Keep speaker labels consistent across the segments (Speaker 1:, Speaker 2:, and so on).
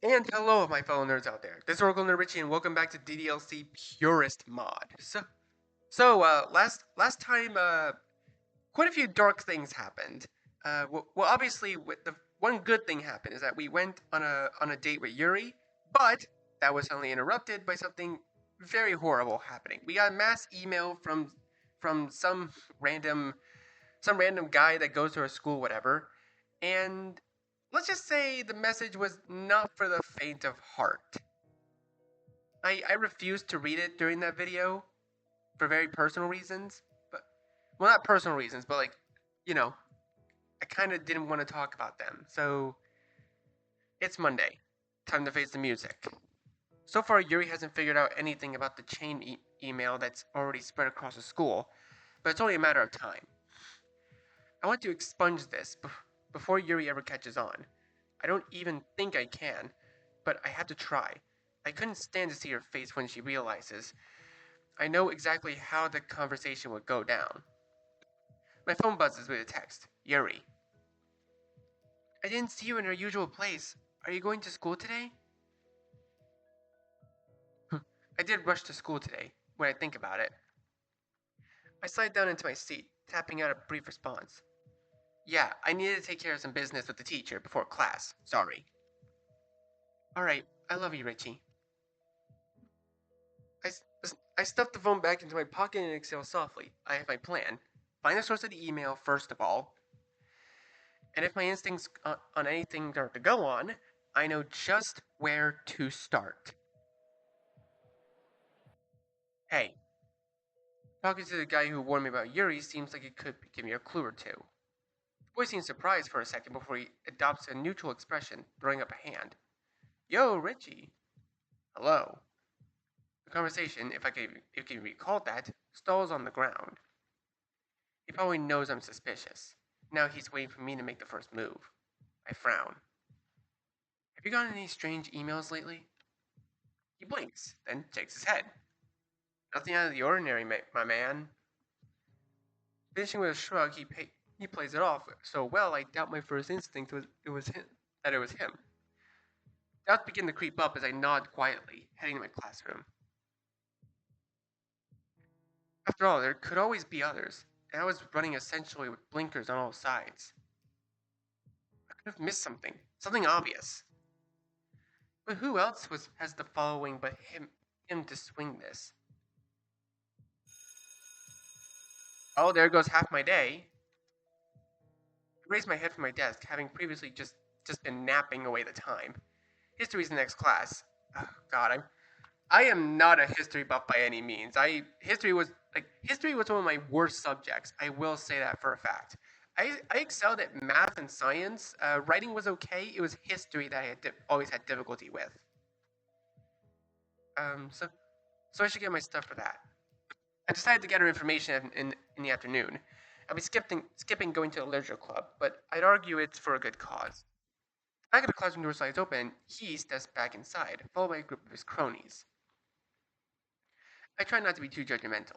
Speaker 1: And hello, my fellow nerds out there. This is Oracle Nerd Richie, and welcome back to DDLC Purist mod. Last time, quite a few dark things happened. Obviously, with the one good thing happened is that we went on a date with Yuri, but that was suddenly interrupted by something very horrible happening. We got a mass email from some random guy that goes to our school, whatever, and let's just say the message was not for the faint of heart. I refused to read it during that video for very personal reasons, but well, not personal reasons, but you know, I kind of didn't want to talk about them. So it's Monday, time to face the music. So far, Yuri hasn't figured out anything about the chain email that's already spread across the school, but it's only a matter of time. I want to expunge this before Yuri ever catches on. I don't even think I can, but I have to try. I couldn't stand to see her face when she realizes. I know exactly how the conversation would go down. My phone buzzes with a text. Yuri. I didn't see you in our usual place. Are you going to school today? I did rush to school today, when I think about it. I slide down into my seat, tapping out a brief response. Yeah, I needed to take care of some business with the teacher before class. Sorry. Alright, I love you, Richie. I, I stuffed the phone back into my pocket and exhaled softly. I have my plan. Find the source of the email first of all, and if my instincts on anything are to go on, I know just where to start. Hey, talking to the guy who warned me about Yuri seems like it could give me a clue or two. The boy seems surprised for a second before he adopts a neutral expression, throwing up a hand. Yo, Richie. Hello. The conversation, if you can recall that, stalls on the ground. He probably knows I'm suspicious. Now he's waiting for me to make the first move. I frown. Have you gotten any strange emails lately? He blinks, then shakes his head. Nothing out of the ordinary, my man. Finishing with a shrug, he plays it off so well I doubt my first instinct was him. Doubts begin to creep up as I nod quietly, heading to my classroom. After all, there could always be others, and I was running essentially with blinkers on all sides. I could have missed something obvious. But who else has the following but him to swing this? Oh, there goes half my day. I raised my head from my desk, having previously just been napping away the time. History's the next class. Oh, God, I am not a history buff by any means. History was one of my worst subjects. I will say that for a fact. I excelled at math and science. Writing was okay. It was history that I had always had difficulty with. So I should get my stuff for that. I decided to gather information in the afternoon. I'll be skipping going to the literature club, but I'd argue it's for a good cause. Back at the classroom door slides open, he steps back inside, followed by a group of his cronies. I try not to be too judgmental.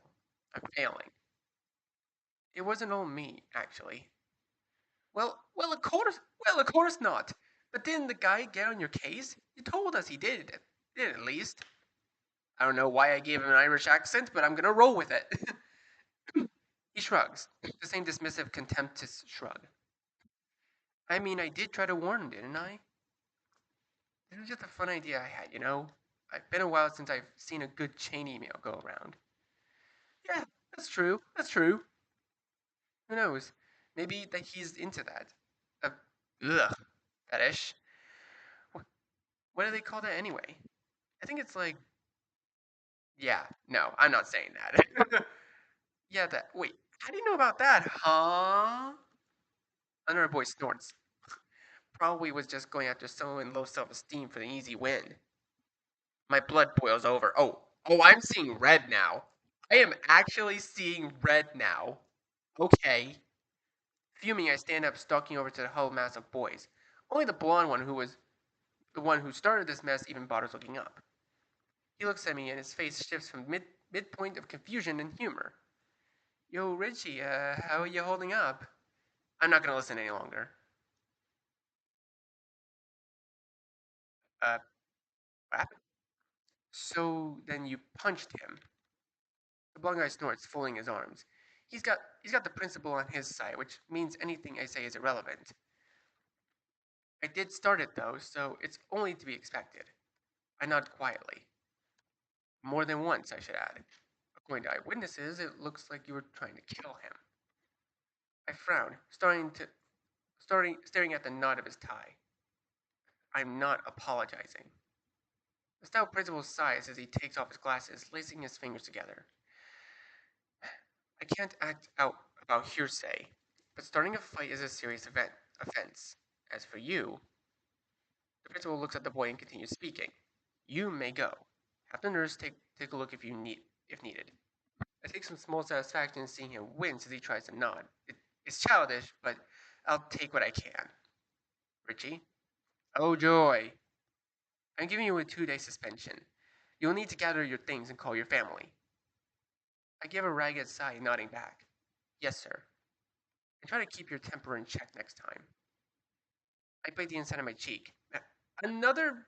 Speaker 1: I'm failing. It wasn't all me, actually. Of course not. But didn't the guy get on your case? You told us he did at least. I don't know why I gave him an Irish accent, but I'm gonna roll with it. He shrugs, the same dismissive, contemptuous shrug. I mean, I did try to warn him, didn't I? It was just a fun idea I had, you know? It's been a while since I've seen a good chain email go around. Yeah, that's true. Who knows? Maybe that he's into that. Ugh, fetish. What do they call that anyway? I think it's like. Yeah, no, I'm not saying that. Yeah, that. Wait, how do you know about that, huh? Another boy snorts. Probably was just going after someone with low self-esteem for the easy win. My blood boils over. Oh, I'm seeing red now. I am actually seeing red now. Okay. Fuming, I stand up, stalking over to the huddled mass of boys. Only the blonde one, who was the one who started this mess, even bothers looking up. He looks at me, and his face shifts from midpoint of confusion and humor. Yo, Richie, how are you holding up? I'm not gonna listen any longer. Uh, what? So then you punched him. The blond guy snorts, folding his arms. He's got the principal on his side, which means anything I say is irrelevant. I did start it though, so it's only to be expected. I nod quietly. More than once, I should add. According to eyewitnesses, it looks like you were trying to kill him. I frown, staring at the knot of his tie. I'm not apologizing. The stout principal sighs as he takes off his glasses, lacing his fingers together. I can't act out about hearsay, but starting a fight is a serious offense. As for you, the principal looks at the boy and continues speaking. You may go. Have the nurse take a look if needed. I take some small satisfaction in seeing him wince as he tries to nod. It's childish, but I'll take what I can. Richie? Oh joy. I'm giving you a 2-day suspension. You'll need to gather your things and call your family. I give a ragged sigh, nodding back. Yes, sir. And try to keep your temper in check next time. I bite the inside of my cheek. Another.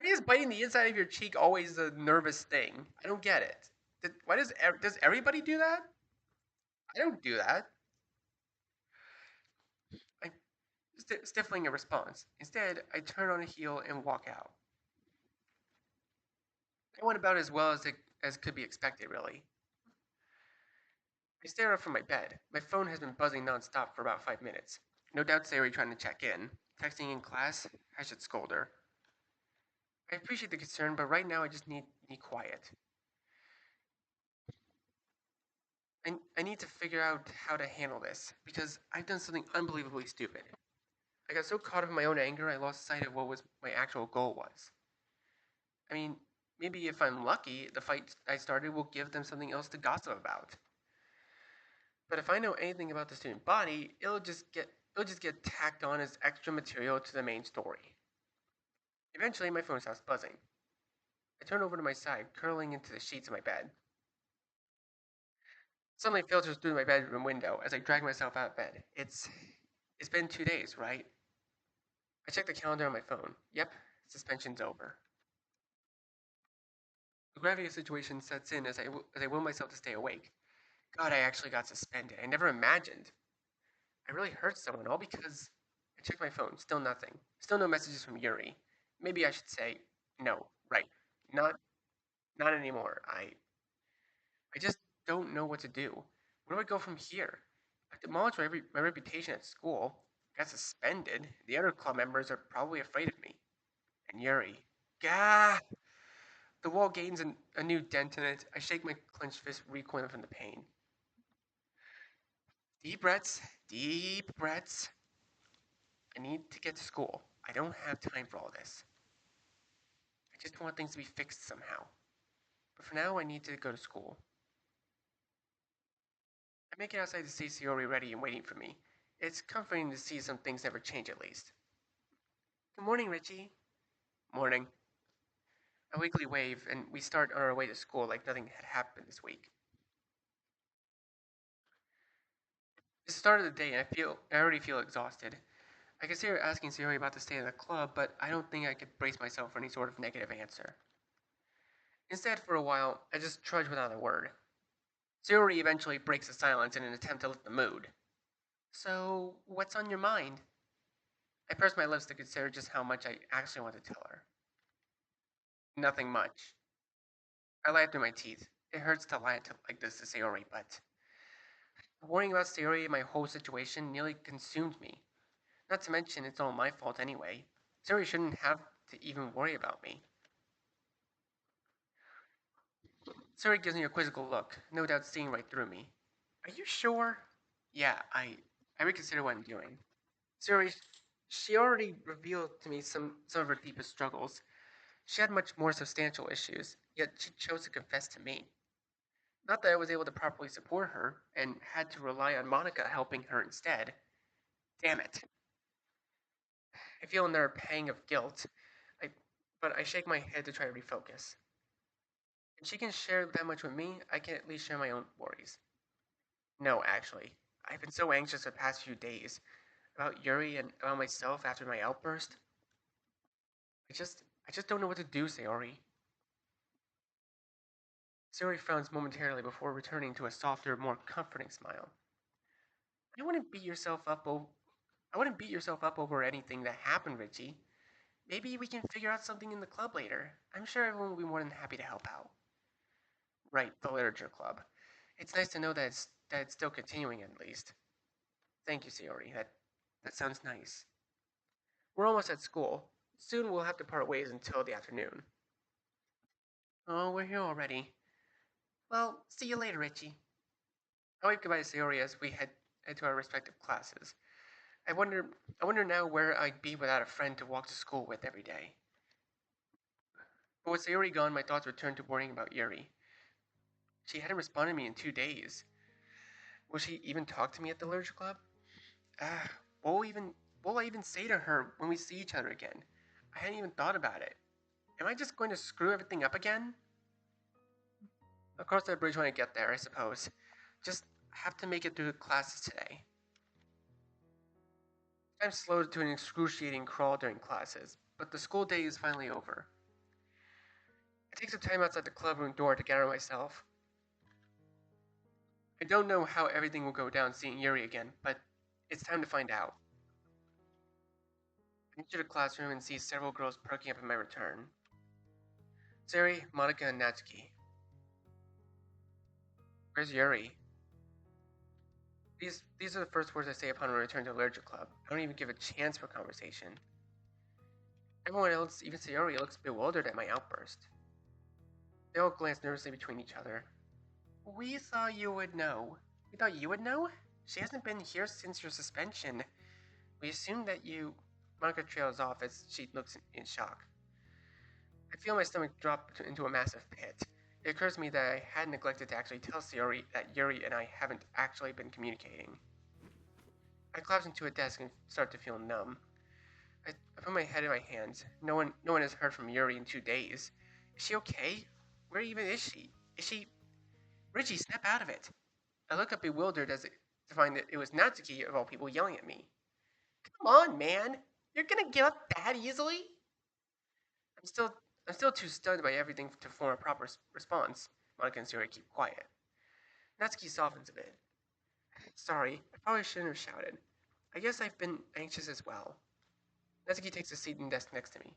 Speaker 1: Why is biting the inside of your cheek always a nervous thing? I don't get it. Why does everybody do that? I don't do that. I stifling a response. Instead, I turn on a heel and walk out. I went about as well as could be expected, really. I stare up from my bed. My phone has been buzzing nonstop for about 5 minutes. No doubt Sayori trying to check in. Texting in class, I should scold her. I appreciate the concern, but right now I just need quiet. I need to figure out how to handle this, because I've done something unbelievably stupid. I got so caught up in my own anger I lost sight of what was my actual goal was. I mean, maybe if I'm lucky, the fight I started will give them something else to gossip about. But if I know anything about the student body, it'll just get tacked on as extra material to the main story. Eventually, my phone stops buzzing. I turn over to my side, curling into the sheets of my bed. Sunlight filters through my bedroom window as I drag myself out of bed. It's been 2 days, right? I check the calendar on my phone. Yep, suspension's over. The gravity of the situation sets in as I will myself to stay awake. God, I actually got suspended. I never imagined. I really hurt someone, all because I checked my phone. Still nothing. Still no messages from Yuri. Maybe I should say no. Right. Not not anymore. I just don't know what to do. Where do I go from here? I demolished my reputation at school. Got suspended. The other club members are probably afraid of me. And Yuri. Gah! The wall gains a new dent in it. I shake my clenched fist, recoiling from the pain. Deep breaths. Deep breaths. I need to get to school. I don't have time for all this. I just want things to be fixed somehow. But for now, I need to go to school. I make it outside to see Sayori ready and waiting for me. It's comforting to see some things never change at least. Good morning, Richie. Morning. A weekly wave, and we start on our way to school like nothing had happened this week. It's the start of the day, and I already feel exhausted. I consider asking Sayori about the state of the club, but I don't think I could brace myself for any sort of negative answer. Instead, for a while, I just trudge without a word. Sayori eventually breaks the silence in an attempt to lift the mood. So, what's on your mind? I purse my lips to consider just how much I actually want to tell her. Nothing much. I lie through my teeth. It hurts to lie like this to Sayori, but worrying about Sayori and my whole situation nearly consumed me. Not to mention, it's all my fault anyway. Sayori shouldn't have to even worry about me. Sayori gives me a quizzical look, no doubt seeing right through me. Are you sure? Yeah, I reconsider what I'm doing. Sayori, she already revealed to me some of her deepest struggles. She had much more substantial issues, yet she chose to confess to me. Not that I was able to properly support her, and had to rely on Monica helping her instead. Damn it. I feel another pang of guilt, I, but I shake my head to try to refocus. If she can share that much with me, I can at least share my own worries. No, actually. I've been so anxious the past few days about Yuri and about myself after my outburst. I just don't know what to do, Sayori. Sayori frowns momentarily before returning to a softer, more comforting smile. I wouldn't beat yourself up over I wouldn't beat yourself up over anything that happened, Richie. Maybe we can figure out something in the club later. I'm sure everyone will be more than happy to help out. Right, the literature club. It's nice to know that it's still continuing at least. Thank you, Sayori. That sounds nice. We're almost at school. Soon we'll have to part ways until the afternoon. Oh, we're here already. Well, see you later, Richie. I wave goodbye to Sayori as we head to our respective classes. I wonder I wonder now where I'd be without a friend to walk to school with every day. But with Sayori gone, my thoughts returned to worrying about Yuri. She hadn't responded to me in 2 days. Will she even talk to me at the literature club? Ah, what will I even say to her when we see each other again? I hadn't even thought about it. Am I just going to screw everything up again? I'll cross that bridge when I get there, I suppose. Just have to make it through the classes today. Time slowed to an excruciating crawl during classes, but the school day is finally over. I take some time outside the clubroom door to gather myself. I don't know how everything will go down seeing Yuri again, but it's time to find out. I enter the classroom and see several girls perking up in my return. Sari, Monica, and Natsuki. Where's Yuri? These are the first words I say upon my return to the literature club. I don't even give a chance for conversation. Everyone else, even Sayori, looks bewildered at my outburst. They all glance nervously between each other. We thought you would know. We thought you would know? She hasn't been here since your suspension. We assumed that you... Monica trails off as she looks in shock. I feel my stomach drop into a massive pit. It occurs to me that I had neglected to actually tell Sayori that Yuri and I haven't actually been communicating. I collapse into a desk and start to feel numb. I put my head in my hands. No one has heard from Yuri in 2 days. Is she okay? Where even is she? Is she... Richie, snap out of it. I look up bewildered to find that it was Natsuki, of all people, yelling at me. Come on, man! You're gonna give up that easily? I'm still I'm still too stunned by everything to form a proper response. Monica and Sayori keep quiet. Natsuki softens a bit. Sorry, I probably shouldn't have shouted. I guess I've been anxious as well. Natsuki takes a seat in the desk next to me.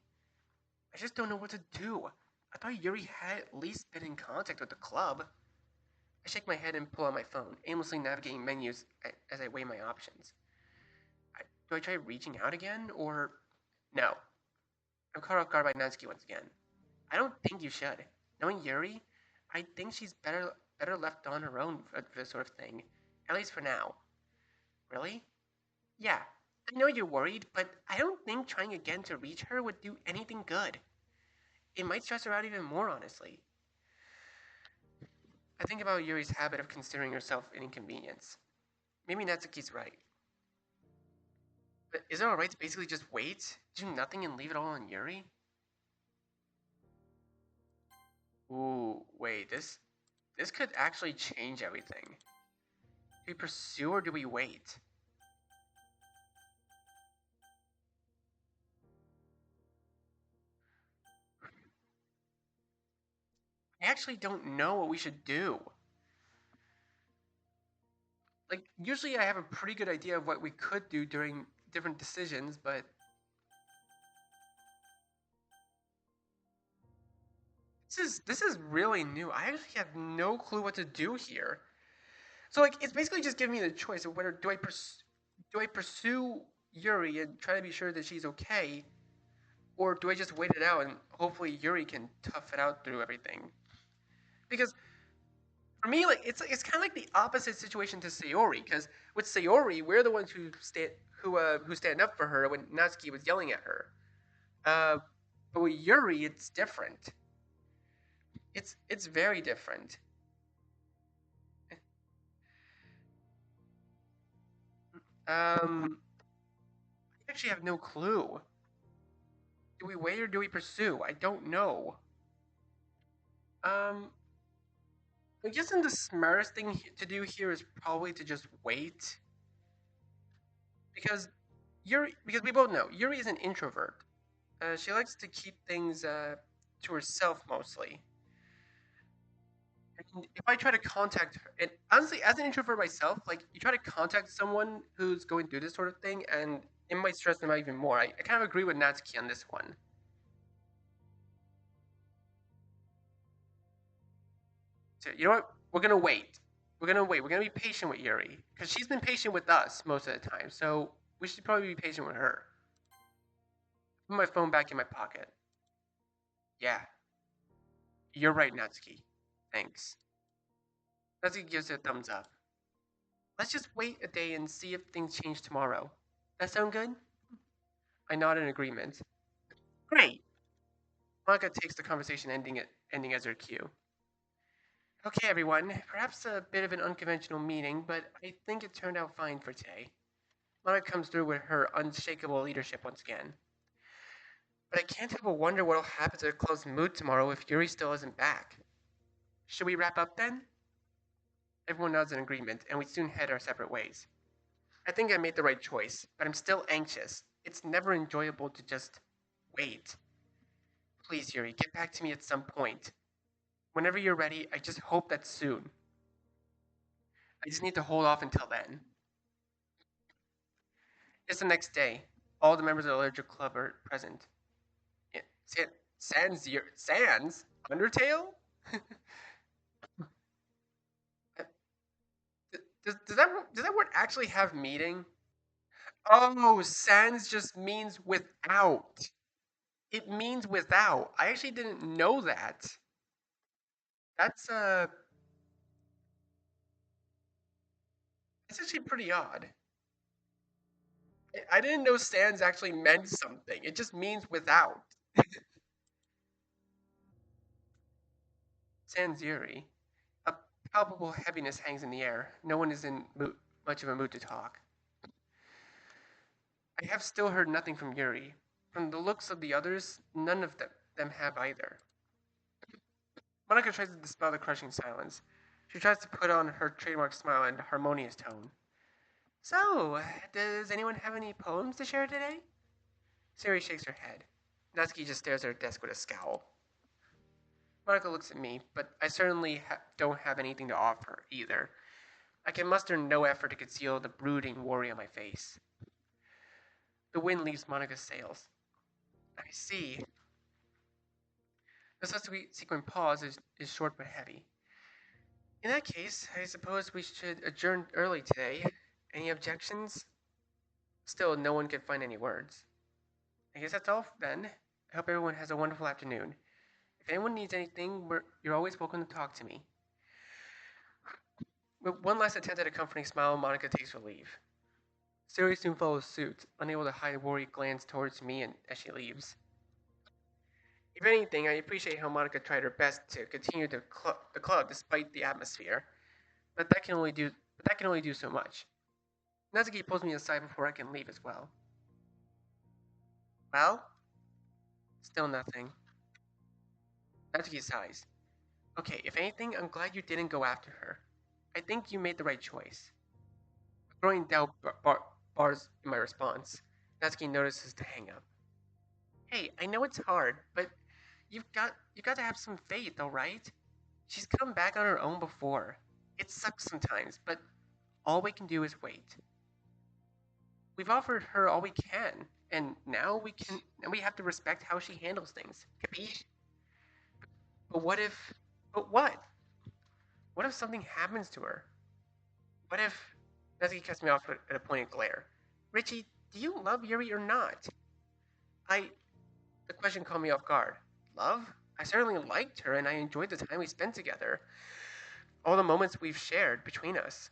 Speaker 1: I just don't know what to do. I thought Yuri had at least been in contact with the club. I shake my head and pull out my phone, aimlessly navigating menus as I weigh my options. Do I try reaching out again, or... No. I'm caught off guard by Natsuki once again. I don't think you should. Knowing Yuri, I think she's better left on her own for this sort of thing. At least for now. Really? Yeah. I know you're worried, but I don't think trying again to reach her would do anything good. It might stress her out even more, honestly. I think about Yuri's habit of considering herself an inconvenience. Maybe Natsuki's right. But is it alright to basically just wait, do nothing, and leave it all on Yuri? Ooh, wait, this could actually change everything. Do we pursue or do we wait? I actually don't know what we should do. Like, usually I have a pretty good idea of what we could do during different decisions, but this is really new. I actually have no clue what to do here. So like, it's basically just giving me the choice of whether do I pursue Yuri and try to be sure that she's okay, or do I just wait it out and hopefully Yuri can tough it out through everything? Because for me, like it's kind of like the opposite situation to Sayori. Because with Sayori, we're the ones who stand up for her when Natsuki was yelling at her. Uh, but with Yuri, it's different. It's very different. I actually have no clue. Do we wait or do we pursue? I don't know. Um, I guess the smartest thing to do here is probably to just wait, because Yuri, because we both know Yuri is an introvert. She likes to keep things to herself mostly. And if I try to contact her, and honestly, as an introvert myself, like you try to contact someone who's going through this sort of thing, and it might stress them out even more. I kind of agree with Natsuki on this one. So you know what? We're gonna wait. We're gonna wait. We're gonna be patient with Yuri because she's been patient with us most of the time. So we should probably be patient with her. Put my phone back in my pocket. Yeah, you're right, Natsuki. Thanks. Natsuki gives it a thumbs up. Let's just wait a day and see if things change tomorrow. That sound good? I nod in agreement. Great. Monica takes the conversation ending as her cue. Okay, everyone. Perhaps a bit of an unconventional meeting, but I think it turned out fine for today. Monica comes through with her unshakable leadership once again. But I can't help but wonder what'll happen to the closed mood tomorrow if Yuri still isn't back. Should we wrap up then? Everyone nods in agreement, and we soon head our separate ways. I think I made the right choice, but I'm still anxious. It's never enjoyable to just wait. Please, Yuri, get back to me at some point. Whenever you're ready, I just hope that's soon. I just need to hold off until then. It's the next day. All the members of the Allergic Club are present. Yeah, Sans? Undertale? Does that word actually have meaning? Oh, sans just means without. It means without. I actually didn't know that. That's that's actually pretty odd. I didn't know sans actually meant something. It just means without. Sans Yuri. A palpable heaviness hangs in the air. No one is in much of a mood to talk. I have still heard nothing from Yuri. From the looks of the others, none of them have either. Monica tries to dispel the crushing silence. She tries to put on her trademark smile and harmonious tone. So, does anyone have any poems to share today? Sari shakes her head. Natsuki just stares at her desk with a scowl. Monica looks at me, but I certainly don't have anything to offer either. I can muster no effort to conceal the brooding worry on my face. The wind leaves Monica's sails. I see. The subsequent pause is short but heavy. In that case, I suppose we should adjourn early today. Any objections? Still, no one could find any words. I guess that's all then. I hope everyone has a wonderful afternoon. If anyone needs anything, you're always welcome to talk to me. With one last attempt at a comforting smile, Monica takes her leave. Siri soon follows suit, unable to hide a worried glance towards me as she leaves. If anything, I appreciate how Monica tried her best to continue the club despite the atmosphere, but that can only do so much. Natsuki pulls me aside before I can leave as well. Well, still nothing. Natsuki sighs. Okay, if anything, I'm glad you didn't go after her. I think you made the right choice. A growing doubt bars in my response. Natsuki notices the hang up. Hey, I know it's hard, but you've got to have some faith, alright? She's come back on her own before. It sucks sometimes, but all we can do is wait. We've offered her all we can, and now we have to respect how she handles things. Capiche? But what if but what? What if something happens to her? What if Natsuki cuts me off at a pointed glare? Richie, do you love Yuri or not? I The question caught me off guard. Love? I certainly liked her and I enjoyed the time we spent together. All the moments we've shared between us.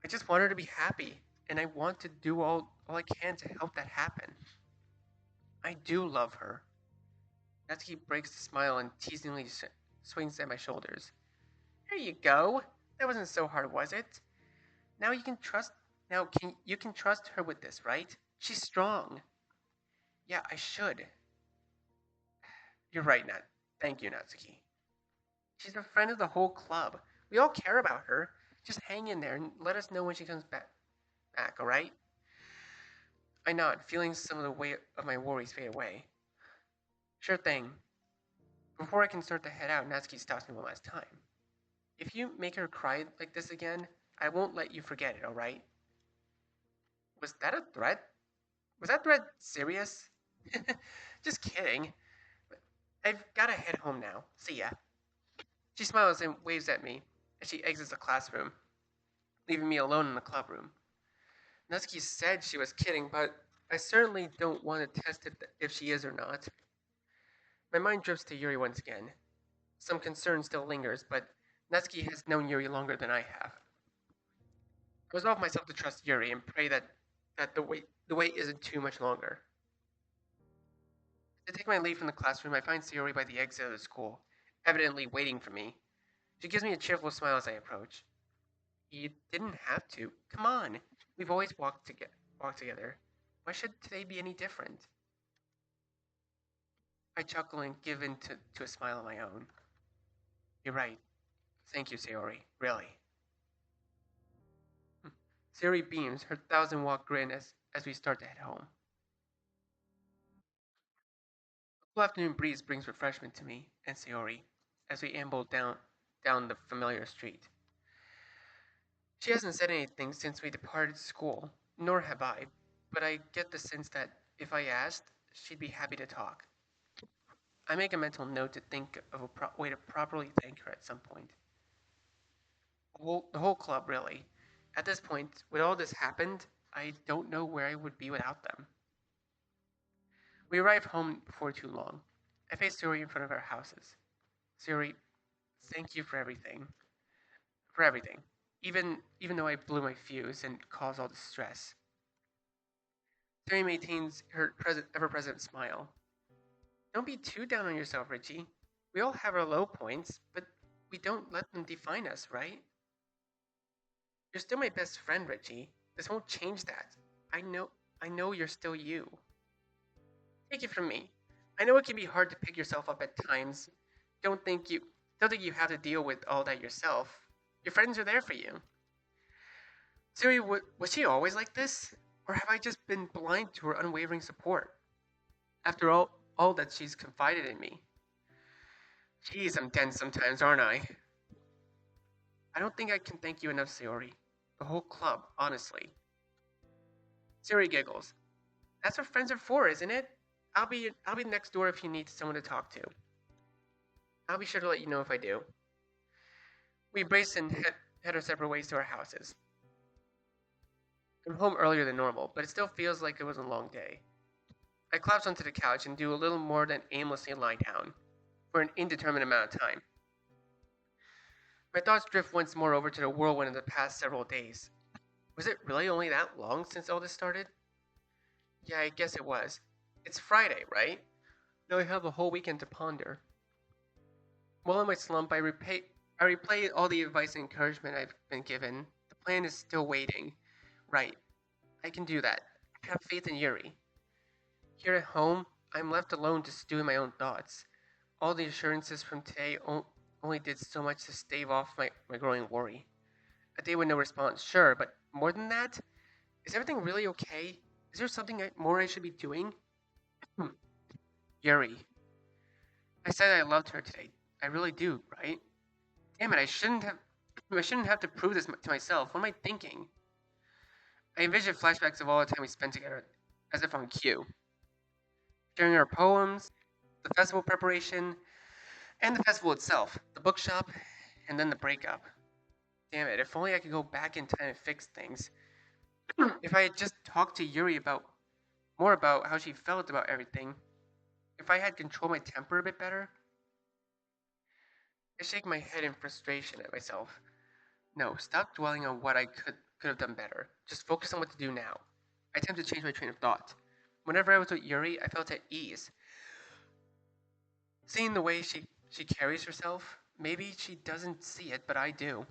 Speaker 1: I just want her to be happy, and I want to do all I can to help that happen. I do love her. Natsuki breaks the smile and teasingly swings at my shoulders. Here you go. That wasn't so hard, was it? Now you can trust. Now you can trust her with this, right? She's strong. Yeah, I should. You're right, Nat. Thank you, Natsuki. She's a friend of the whole club. We all care about her. Just hang in there and let us know when she comes back, alright? I nod, feeling some of the weight of my worries fade away. Sure thing. Before I can start to head out, Natsuki stops me one last time. If you make her cry like this again, I won't let you forget it, alright? Was that a threat? Was that threat serious? Just kidding. I've gotta head home now. See ya. She smiles and waves at me as she exits the classroom, leaving me alone in the clubroom. Natsuki said she was kidding, but I certainly don't want to test it if she is or not. My mind drifts to Yuri once again. Some concern still lingers, but Natsuki has known Yuri longer than I have. I resolve myself to trust Yuri and pray that the wait isn't too much longer. As I take my leave from the classroom, I find Sayori by the exit of the school, evidently waiting for me. She gives me a cheerful smile as I approach. You didn't have to. Come on. We've always walked together. Why should today be any different? I chuckle and give in to a smile of my own. You're right. Thank you, Sayori. Really. Sayori beams, her thousand-watt grin as we start to head home. A cool afternoon breeze brings refreshment to me and Sayori as we amble down the familiar street. She hasn't said anything since we departed school, nor have I, but I get the sense that if I asked, she'd be happy to talk. I make a mental note to think of a way to properly thank her at some point. The whole club, really. At this point, with all this happened, I don't know where I would be without them. We arrive home before too long. I face Suri in front of our houses. Suri, thank you for everything. For everything. Even though I blew my fuse and caused all the stress. Suri maintains her ever-present smile. Don't be too down on yourself, Richie. We all have our low points, but we don't let them define us, right? You're still my best friend, Richie. This won't change that. I know I know you're still you. Take it from me. I know it can be hard to pick yourself up at times. Don't think you don't think you have to deal with all that yourself. Your friends are there for you. Siri, was she always like this? Or have I just been blind to her unwavering support? After all that she's confided in me. Geez, I'm dense sometimes, aren't I? I don't think I can thank you enough, Sayori. The whole club, honestly. Sayori giggles. That's what friends are for, isn't it? I'll be next door if you need someone to talk to. I'll be sure to let you know if I do. We embrace and head our separate ways to our houses. I'm home earlier than normal, but it still feels like it was a long day. I collapse onto the couch and do a little more than aimlessly lie down for an indeterminate amount of time. My thoughts drift once more over to the whirlwind of the past several days. Was it really only that long since all this started? Yeah, I guess it was. It's Friday, right? Now I have a whole weekend to ponder. While in my slump, I replay all the advice and encouragement I've been given. The plan is still waiting. Right, I can do that. I have faith in Yuri. Here at home, I'm left alone to stew in my own thoughts. All the assurances from today only did so much to stave off my growing worry. A day with no response, sure, but more than that? Is everything really okay? Is there something more I should be doing? Yuri. I said I loved her today. I really do, right? Damn it, I shouldn't have to prove this to myself. What am I thinking? I envision flashbacks of all the time we spent together, as if on cue. Sharing our poems, the festival preparation, and the festival itself, the bookshop, and then the breakup. Damn it, if only I could go back in time and fix things. If I had just talked to Yuri more about how she felt about everything. If I had controlled my temper a bit better. I shake my head in frustration at myself. No, stop dwelling on what I could have done better. Just focus on what to do now. I attempt to change my train of thought. Whenever I was with Yuri, I felt at ease. Seeing the way she carries herself, maybe she doesn't see it, but I do.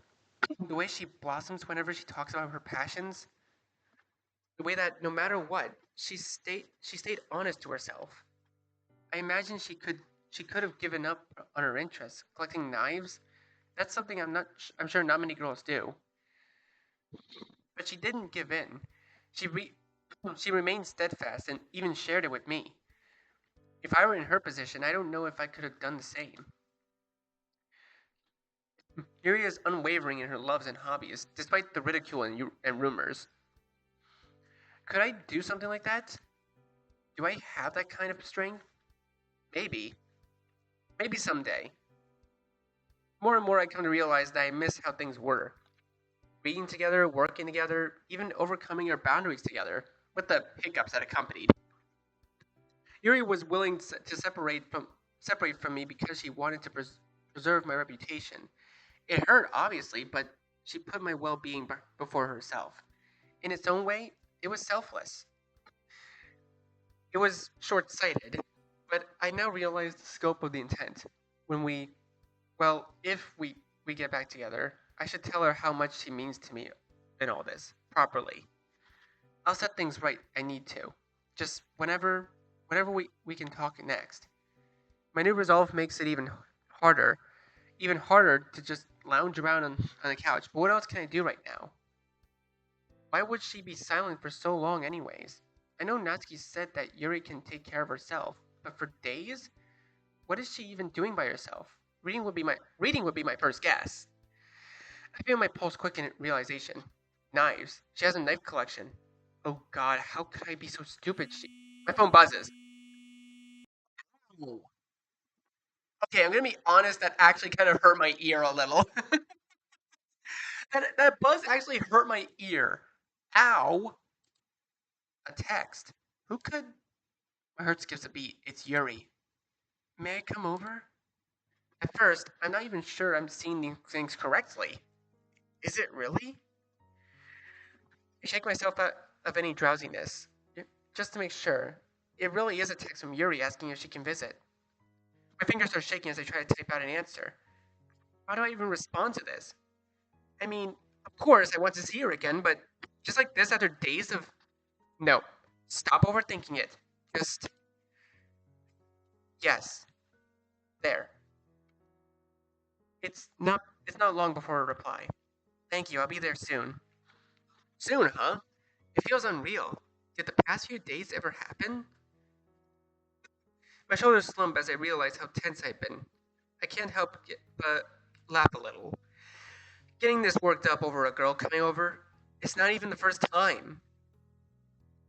Speaker 1: The way she blossoms whenever she talks about her passions, the way that no matter what, she stayed honest to herself. I imagine she could have given up on her interests, collecting knives. That's something I'm sure not many girls do. But she didn't give in. She She remained steadfast and even shared it with me. If I were in her position, I don't know if I could have done the same. Yuri is unwavering in her loves and hobbies, despite the ridicule and rumors. Could I do something like that? Do I have that kind of strength? Maybe. Maybe someday. More and more I come to realize that I miss how things were. Being together, working together, even overcoming our boundaries together, with the hiccups that accompanied. Yuri was willing to separate from me because she wanted to preserve my reputation. It hurt, obviously, but she put my well-being before herself. In its own way, it was selfless. It was short-sighted, but I now realize the scope of the intent. When we, well, if we get back together, I should tell her how much she means to me in all this, properly. I'll set things right. I need to. Just whenever we can talk next. My new resolve makes it harder, even harder to just lounge around on the couch. But what else can I do right now? Why would she be silent for so long, anyways? I know Natsuki said that Yuri can take care of herself, but for days, what is she even doing by herself? Reading would be my first guess. I feel my pulse quicken in realization. Knives. She has a knife collection. Oh God, how could I be so stupid? My phone buzzes. Ooh. Okay, I'm gonna be honest. That actually kind of hurt my ear a little. that buzz actually hurt my ear. Ow! A text. Who could? My heart skips a beat. It's Yuri. May I come over? At first, I'm not even sure I'm seeing these things correctly. Is it really? I shake myself out of any drowsiness, just to make sure. It really is a text from Yuri asking if she can visit. My fingers are shaking as I try to type out an answer. How do I even respond to this? I mean, of course, I want to see her again, but just like this after days of. No. Stop overthinking it. Just. Yes. There. It's not long before a reply. Thank you, I'll be there soon. Soon, huh? It feels unreal. Did the past few days ever happen? My shoulders slump as I realize how tense I've been. I can't help but laugh a little. Getting this worked up over a girl coming over, it's not even the first time.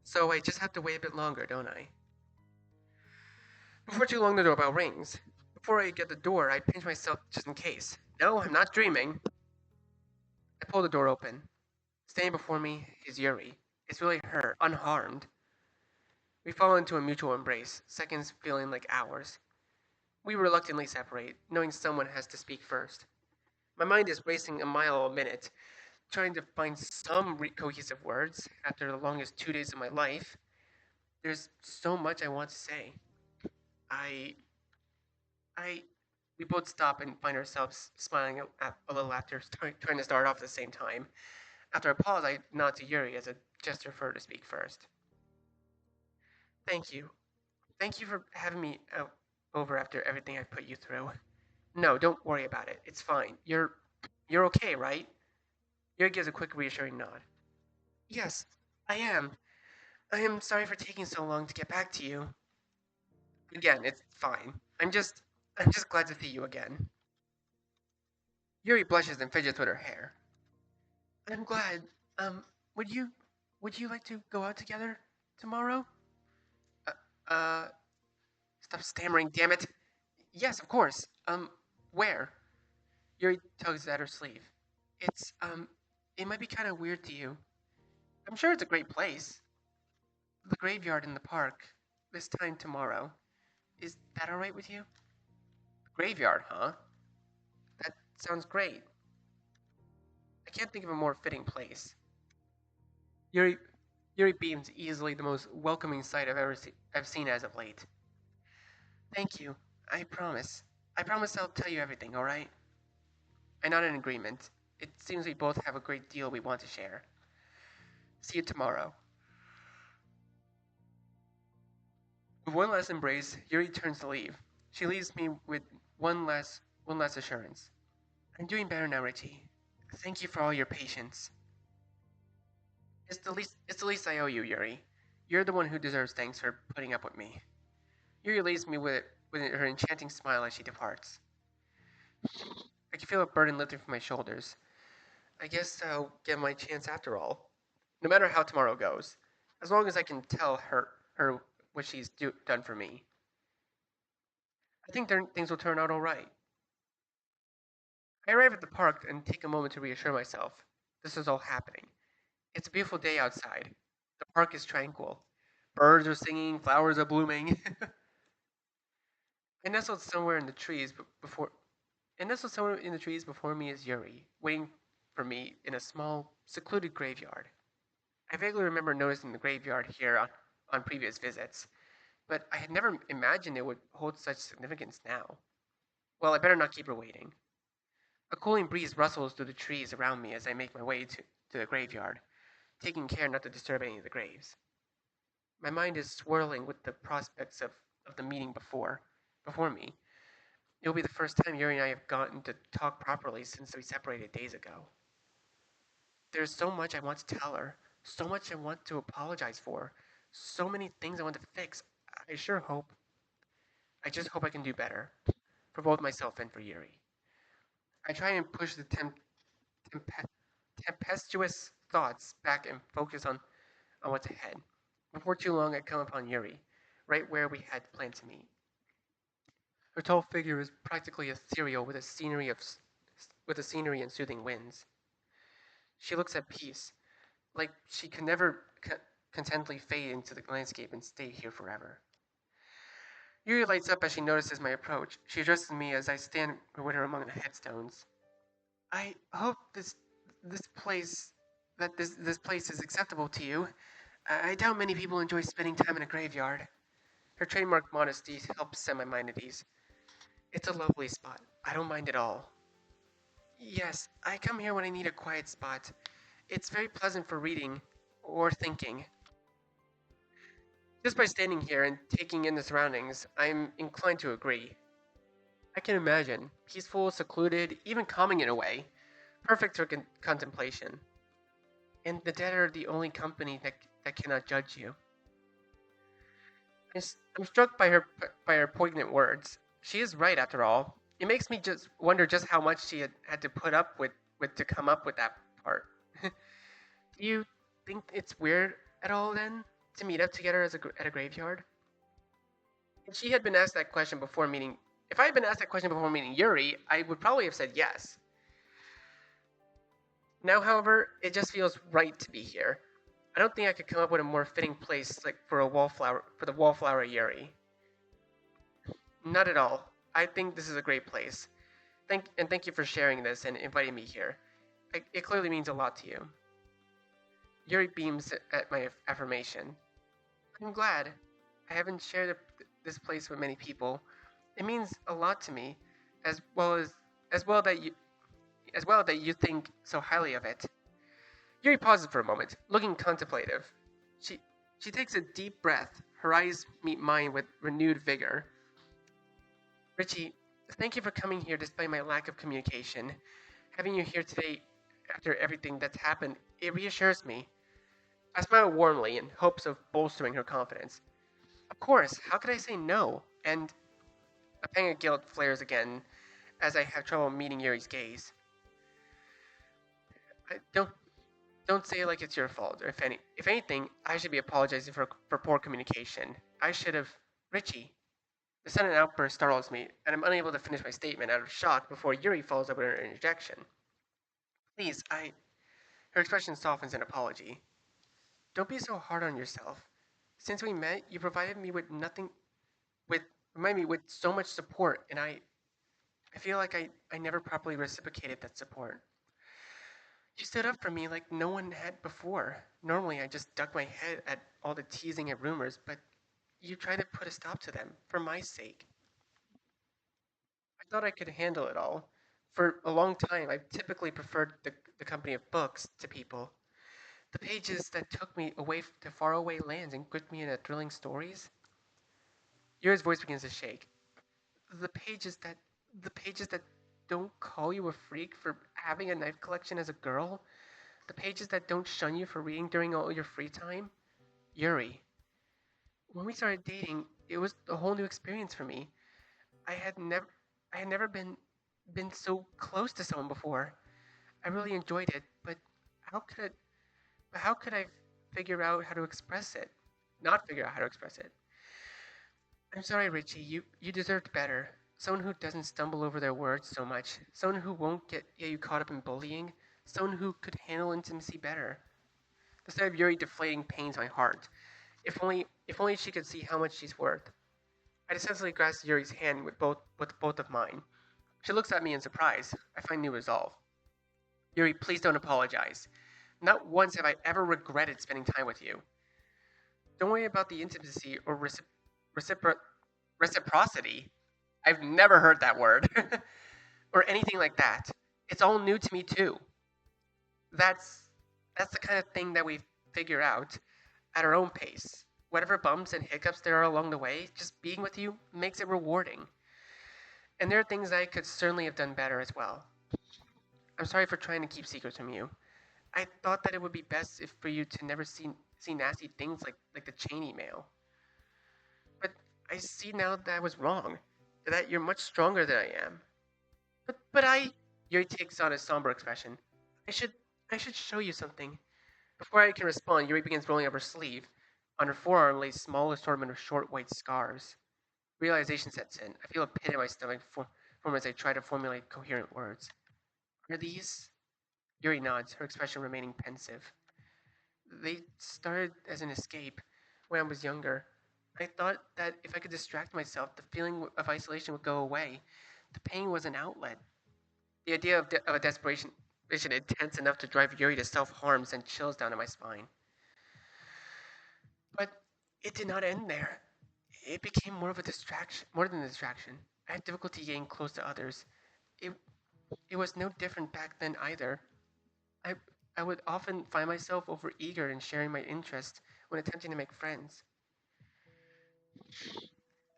Speaker 1: So I just have to wait a bit longer, don't I? Before too long, the doorbell rings. Before I get the door, I pinch myself just in case. No, I'm not dreaming. I pull the door open. Standing before me is Yuri. It's really her, unharmed. We fall into a mutual embrace, seconds feeling like hours. We reluctantly separate, knowing someone has to speak first. My mind is racing a mile a minute, trying to find some cohesive words after the longest 2 days of my life. There's so much I want to say. I. I. We both stop and find ourselves smiling a little after trying to start off at the same time. After a pause, I nod to Yuri as a gesture for her to speak first. Thank you. Thank you for having me over after everything I put you through. No, don't worry about it. It's fine. You're okay, right? Yuri gives a quick reassuring nod. Yes, I am. I am sorry for taking so long to get back to you. Again, it's fine. I'm just glad to see you again. Yuri blushes and fidgets with her hair. I'm glad. Um, would you would you like to go out together tomorrow? Uh, uh stop stammering, damn it. Yes, of course. Where? Yuri tugs at her sleeve. It might be kind of weird to you. I'm sure it's a great place. The graveyard in the park. This time tomorrow. Is that alright with you? Graveyard, huh? That sounds great. I can't think of a more fitting place. Yuri, Yuri beams, easily the most welcoming sight I've seen as of late. Thank you. I promise. I promise I'll tell you everything, alright? I nod in agreement. It seems we both have a great deal we want to share. See you tomorrow. With one last embrace, Yuri turns to leave. She leaves me with one last assurance. I'm doing better now, Richie. Thank you for all your patience. It's the least I owe you, Yuri. You're the one who deserves thanks for putting up with me. Yuri leaves me with her enchanting smile as she departs. I can feel a burden lifting from my shoulders. I guess I'll get my chance after all. No matter how tomorrow goes. As long as I can tell her what done for me. I think things will turn out alright. I arrive at the park and take a moment to reassure myself. This is all happening. It's a beautiful day outside. The park is tranquil. Birds are singing, flowers are blooming. I nestled somewhere in the trees before and nestled somewhere in the trees before me is Yuri, waiting for me in a small, secluded graveyard. I vaguely remember noticing the graveyard here on previous visits, but I had never imagined it would hold such significance now. Well, I better not keep her waiting. A cooling breeze rustles through the trees around me as I make my way to the graveyard, taking care not to disturb any of the graves. My mind is swirling with the prospects of the meeting before me. It will be the first time Yuri and I have gotten to talk properly since we separated days ago. There's so much I want to tell her, so much I want to apologize for, so many things I want to fix. I sure hope, I just hope I can do better, for both myself and for Yuri. I try and push the temp- tempestuous thoughts back and focus on what's ahead. Before too long, I come upon Yuri, right where we had planned to meet. Her tall figure is practically ethereal with a scenery and soothing winds. She looks at peace, like she can never contently fade into the landscape and stay here forever. Yuri lights up as she notices my approach. She addresses me as I stand with her among the headstones. I hope this place this place is acceptable to you. I doubt many people enjoy spending time in a graveyard. Her trademark modesty helps set my mind at ease. It's a lovely spot. I don't mind at all. Yes, I come here when I need a quiet spot. It's very pleasant for reading or thinking. Just by standing here and taking in the surroundings, I'm inclined to agree. I can imagine. Peaceful, secluded, even calming in a way. Perfect for contemplation. And the dead are the only company that cannot judge you. I'm struck by her poignant words. She is right, after all. It makes me just wonder just how much she had to put up with to come up with that part. Do you think it's weird at all then to meet up together at a graveyard? If she had been asked that question before meeting, if I had been asked that question before meeting Yuri, I would probably have said yes. Now, however, it just feels right to be here. I don't think I could come up with a more fitting place like for the wallflower Yuri. Not at all. I think this is a great place. Thank you for sharing this and inviting me here. It clearly means a lot to you. Yuri beams at my affirmation. I'm glad. I haven't shared this place with many people. It means a lot to me, as well as as well that you as well that you think so highly of it. Yuri pauses for a moment, looking contemplative. She she takes a deep breath. Her eyes meet mine with renewed vigor. Richie, thank you for coming here despite my lack of communication. Having you here today, after everything that's happened, it reassures me. I smile warmly in hopes of bolstering her confidence. Of course, how could I say no? And a pang of guilt flares again as I have trouble meeting Yuri's gaze. I don't say it like it's your fault. Or if anything, I should be apologizing for poor communication. I should have. Richie. The sudden outburst startles me, and I'm unable to finish my statement out of shock before Yuri follows up with an interjection. Please, I. Her expression softens in apology. Don't be so hard on yourself. Since we met, you provided me with nothing. With remind me with so much support, and I feel like I never properly reciprocated that support. You stood up for me like no one had before. Normally, I just duck my head at all the teasing and rumors, but you tried to put a stop to them for my sake. I thought I could handle it all. For a long time, I've typically preferred the company of books to people. The pages that took me away to faraway lands and gripped me into thrilling stories. Yuri's voice begins to shake. The pages that the pages that don't call you a freak for having a knife collection as a girl. The pages that don't shun you for reading during all your free time. Yuri. When we started dating, it was a whole new experience for me. I had never I had never been so close to someone before. I really enjoyed it, but how could it, but how could I figure out how to express it? Not figure out how to express it. I'm sorry, Richie. You deserved better. Someone who doesn't stumble over their words so much. Someone who won't get you caught up in bullying. Someone who could handle intimacy better. The sight of Yuri deflating pains my heart. If only she could see how much she's worth. I decisively grasp Yuri's hand with both of mine. She looks at me in surprise. I find new resolve. Yuri, please don't apologize. Not once have I ever regretted spending time with you. Don't worry about the intimacy or recipro- reciprocity. I've never heard that word. Or anything like that. It's all new to me too. That's that's the kind of thing that we figure out at our own pace. Whatever bumps and hiccups there are along the way, just being with you makes it rewarding. And there are things I could certainly have done better as well. I'm sorry for trying to keep secrets from you. I thought that it would be best if for you to never see nasty things like the chain email. But I see now that I was wrong. That you're much stronger than I am. But I Yuri takes on a somber expression. I should I should show you something. Before I can respond, Yuri begins rolling up her sleeve. On her forearm lays a small assortment of short white scars. Realization sets in. I feel a pit in my stomach form as I try to formulate coherent words. Are these? Yuri nods, her expression remaining pensive. They started as an escape when I was younger. I thought that if I could distract myself, the feeling of isolation would go away. The pain was an outlet. The idea of a desperation intense enough to drive Yuri to self harm sent chills down my spine. But it did not end there. It became more of a distraction, more than a distraction. I had difficulty getting close to others. It it was no different back then either. I I would often find myself overeager in sharing my interest when attempting to make friends.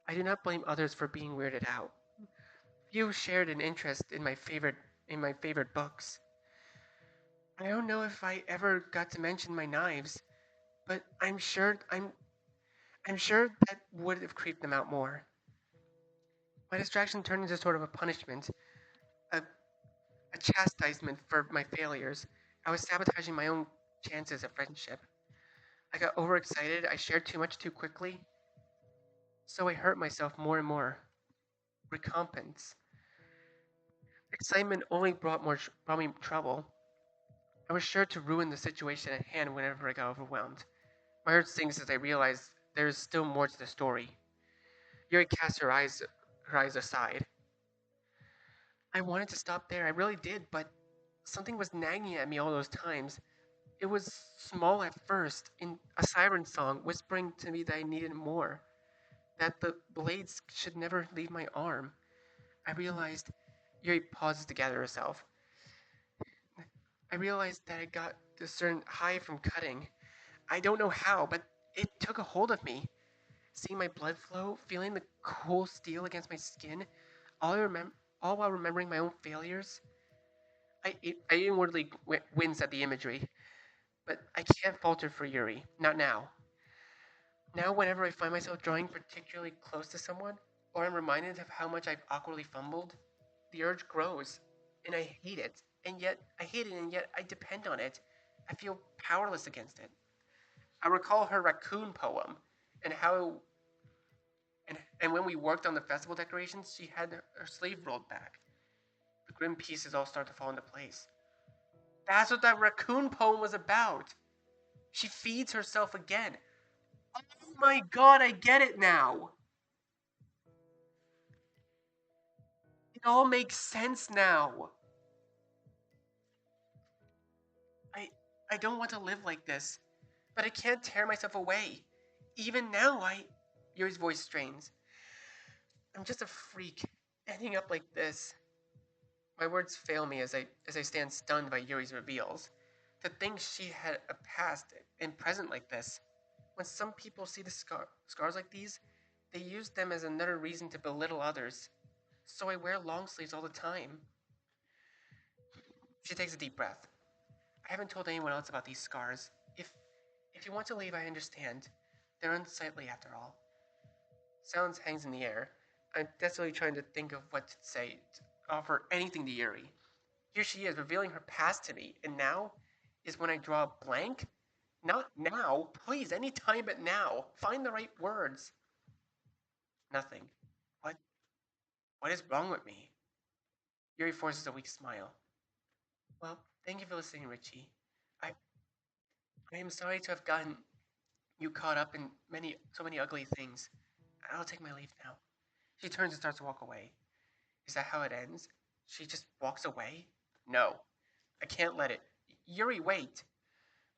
Speaker 1: I do not blame others for being weirded out. Few shared an interest in my favorite books. I don't know if I ever got to mention my knives, but I'm sure that would have creeped them out more. My distraction turned into sort of a punishment, a, a chastisement for my failures. I was sabotaging my own chances of friendship. I got overexcited, I shared too much too quickly, so I hurt myself more and more. Recompense. Excitement only brought me trouble. I was sure to ruin the situation at hand whenever I got overwhelmed. My heart sinks as I realize there is still more to the story. Yuri cast her eyes aside. I wanted to stop there, I really did, but something was nagging at me all those times. It was small at first, in a siren song, whispering to me that I needed more, that the blades should never leave my arm. I realized Yuri pauses to gather herself. I realized that I got a certain high from cutting. I don't know how, but it took a hold of me. Seeing my blood flow, feeling the cool steel against my skin, all, I remem- all while remembering my own failures. I inwardly wince at the imagery, but I can't falter for Yuri. Not now. Now, whenever I find myself drawing particularly close to someone, or I'm reminded of how much I've awkwardly fumbled, the urge grows, and I hate it. And yet I depend on it. I feel powerless against it. I recall her raccoon poem, and how, and when we worked on the festival decorations, she had her sleeve rolled back. The grim pieces all start to fall into place. That's what that raccoon poem was about. She feeds herself again. Oh my god, I get it now. It all makes sense now. I I don't want to live like this, but I can't tear myself away. Even now, Yuri's voice strains. I'm just a freak, ending up like this. My words fail me as I stand stunned by Yuri's reveals. To think she had a past and present like this. When some people see the scars like these, they use them as another reason to belittle others. So I wear long sleeves all the time. She takes a deep breath. I haven't told anyone else about these scars. If you want to leave, I understand. They're unsightly after all. Silence hangs in the air. I'm desperately trying to think of what to say, to offer anything to Yuri. Here she is, revealing her past to me, and now is when I draw a blank? Not now, please, any time but now. Find the right words. Nothing. What? What is wrong with me? Yuri forces a weak smile. Well, thank you for listening, Richie. I I am sorry to have gotten you caught up in so many ugly things. I'll take my leave now. She turns and starts to walk away. Is that how it ends? She just walks away? No. I can't let it. Yuri, wait.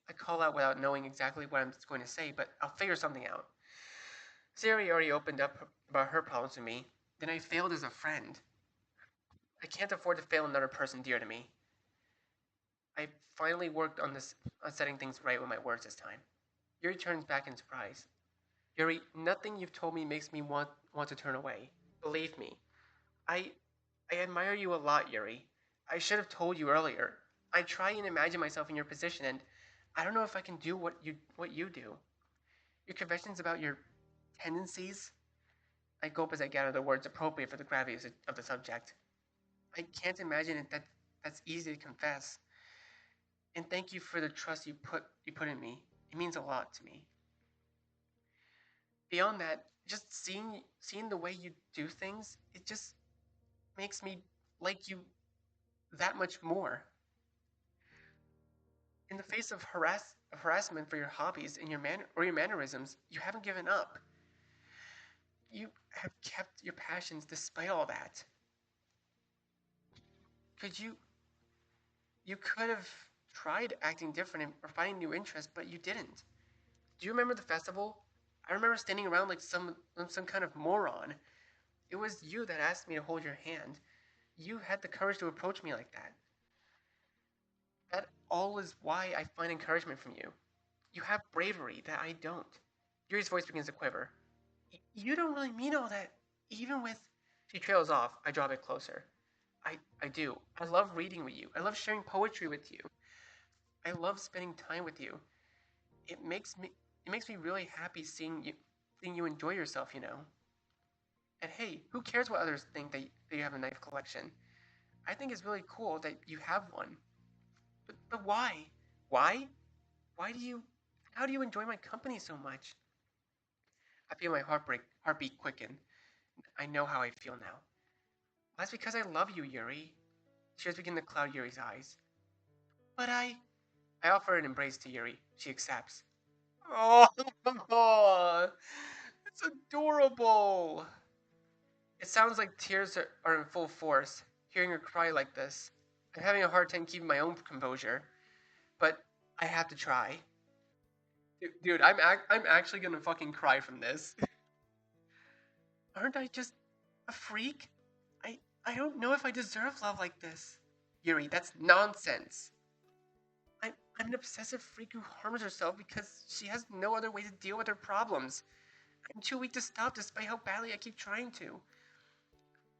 Speaker 1: I call out without knowing exactly what I'm going to say, but I'll figure something out. Siri already opened up about her problems with me. Then I failed as a friend. I can't afford to fail another person dear to me. I finally worked on setting things right with my words this time. Yuri turns back in surprise. Yuri, nothing you've told me makes me want to turn away. Believe me. I I admire you a lot, Yuri. I should have told you earlier. I try and imagine myself in your position, and I don't know if I can do what you do. Your confessions about your tendencies. I gulp as I gather the words appropriate for the gravity of the subject. I can't imagine that's easy to confess. And thank you for the trust you put in me. It means a lot to me. Beyond that, just seeing the way you do things, it just makes me like you that much more. In the face of harassment for your hobbies and your mannerisms, you haven't given up. You have kept your passions despite all that. Could you could have tried acting different or finding new interests, but you didn't. Do you remember the festival? I remember standing around like some kind of moron. It was you that asked me to hold your hand. You had the courage to approach me like that. That all is why I find encouragement from you. You have bravery that I don't. Yuri's voice begins to quiver. You don't really mean all that, even with. She trails off. I draw a bit closer. I do. I love reading with you. I love sharing poetry with you. I love spending time with you. It makes me it makes me really happy seeing you enjoy yourself, you know. And hey, who cares what others think that you have a knife collection? I think it's really cool that you have one. But why? Why? Why do you how do you enjoy my company so much? I feel my heartbeat quicken. I know how I feel now. That's because I love you, Yuri. Tears begin to cloud Yuri's eyes. But I offer an embrace to Yuri. She accepts. Oh, it's adorable. It sounds like tears are in full force, hearing her cry like this. I'm having a hard time keeping my own composure, but I have to try. Dude, I'm actually gonna fucking cry from this. Aren't I just a freak? I I don't know if I deserve love like this. Yuri, that's nonsense. I'm an obsessive freak who harms herself because she has no other way to deal with her problems. I'm too weak to stop despite how badly I keep trying to.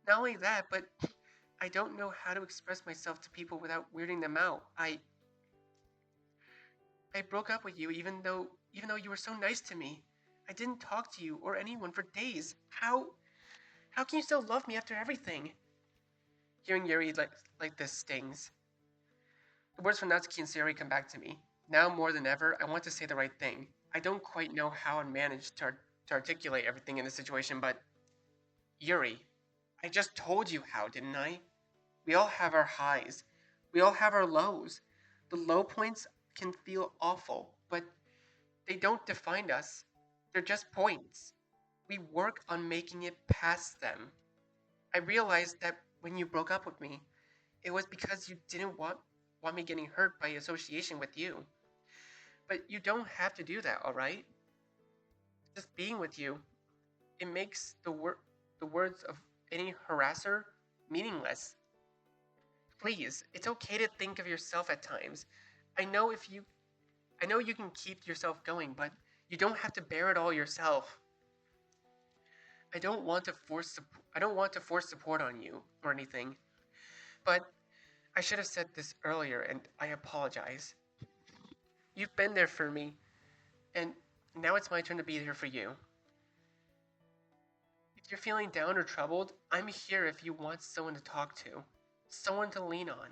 Speaker 1: Not only that, but I don't know how to express myself to people without weirding them out. I broke up with you even though you were so nice to me. I didn't talk to you or anyone for days. How can you still love me after everything? Hearing Yuri like this stings. The words from Natsuki and Sayori come back to me. Now more than ever, I want to say the right thing. I don't quite know how I managed to articulate everything in this situation, but Yuri, I just told you how, didn't I? We all have our highs. We all have our lows. The low points can feel awful, but they don't define us. They're just points. We work on making it past them. I realized that when you broke up with me, it was because you didn't want me getting hurt by association with you. But you don't have to do that, alright? Just being with you, it makes the words of any harasser meaningless. Please, it's okay to think of yourself at times. I know if you I know you can keep yourself going, but you don't have to bear it all yourself. I don't want to force support on you or anything, but I should have said this earlier and I apologize. You've been there for me and Now it's my turn to be there for you. If you're feeling down or troubled, I'm here if you want someone to talk to, someone to lean on.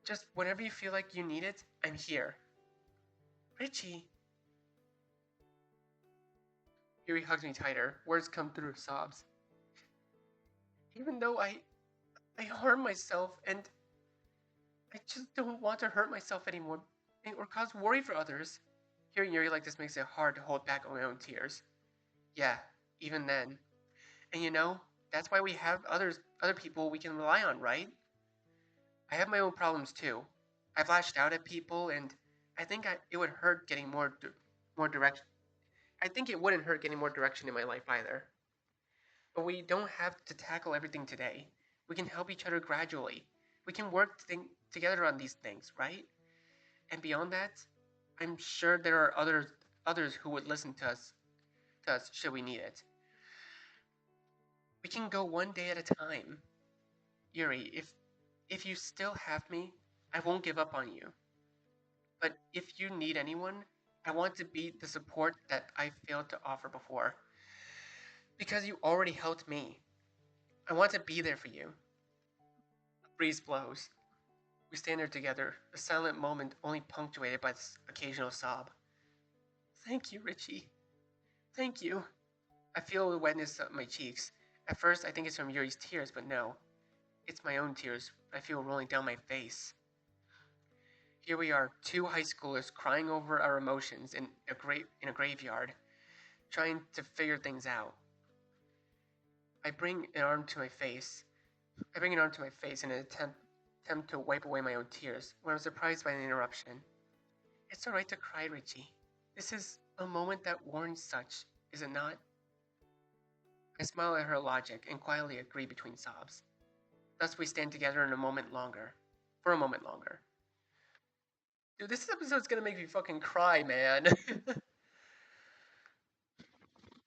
Speaker 1: Just whenever you feel like you need it, I'm here. Richie. Yuri hugs me tighter. Words come through sobs. Even though I harm myself and I just don't want to hurt myself anymore or cause worry for others. Hearing Yuri like this makes it hard to hold back on my own tears. Yeah, even then. And that's why we have other people we can rely on, right? I have my own problems too. I've lashed out at people, and I think it would hurt getting more direction. I think it wouldn't hurt getting more direction in my life either. But we don't have to tackle everything today. We can help each other gradually. We can work together on these things, right? And beyond that, I'm sure there are others who would listen to us should we need it. We can go one day at a time. Yuri, if you still have me, I won't give up on you. But if you need anyone, I want to be the support that I failed to offer before. Because you already helped me. I want to be there for you. A breeze blows. We stand there together, a silent moment only punctuated by this occasional sob. Thank you, Richie. Thank you. I feel the wetness on my cheeks. At first, I think it's from Yuri's tears, but no. It's my own tears I feel rolling down my face. Here we are, two high schoolers crying over our emotions in a graveyard, trying to figure things out. I bring an arm to my face. I bring an arm to my face in an attempt to wipe away my own tears when I'm surprised by an interruption. It's alright to cry, Richie. This is a moment that warrants such, is it not? I smile at her logic and quietly agree between sobs. Thus we stand together in a moment longer. For a moment longer. Dude, this episode's gonna make me fucking cry, man.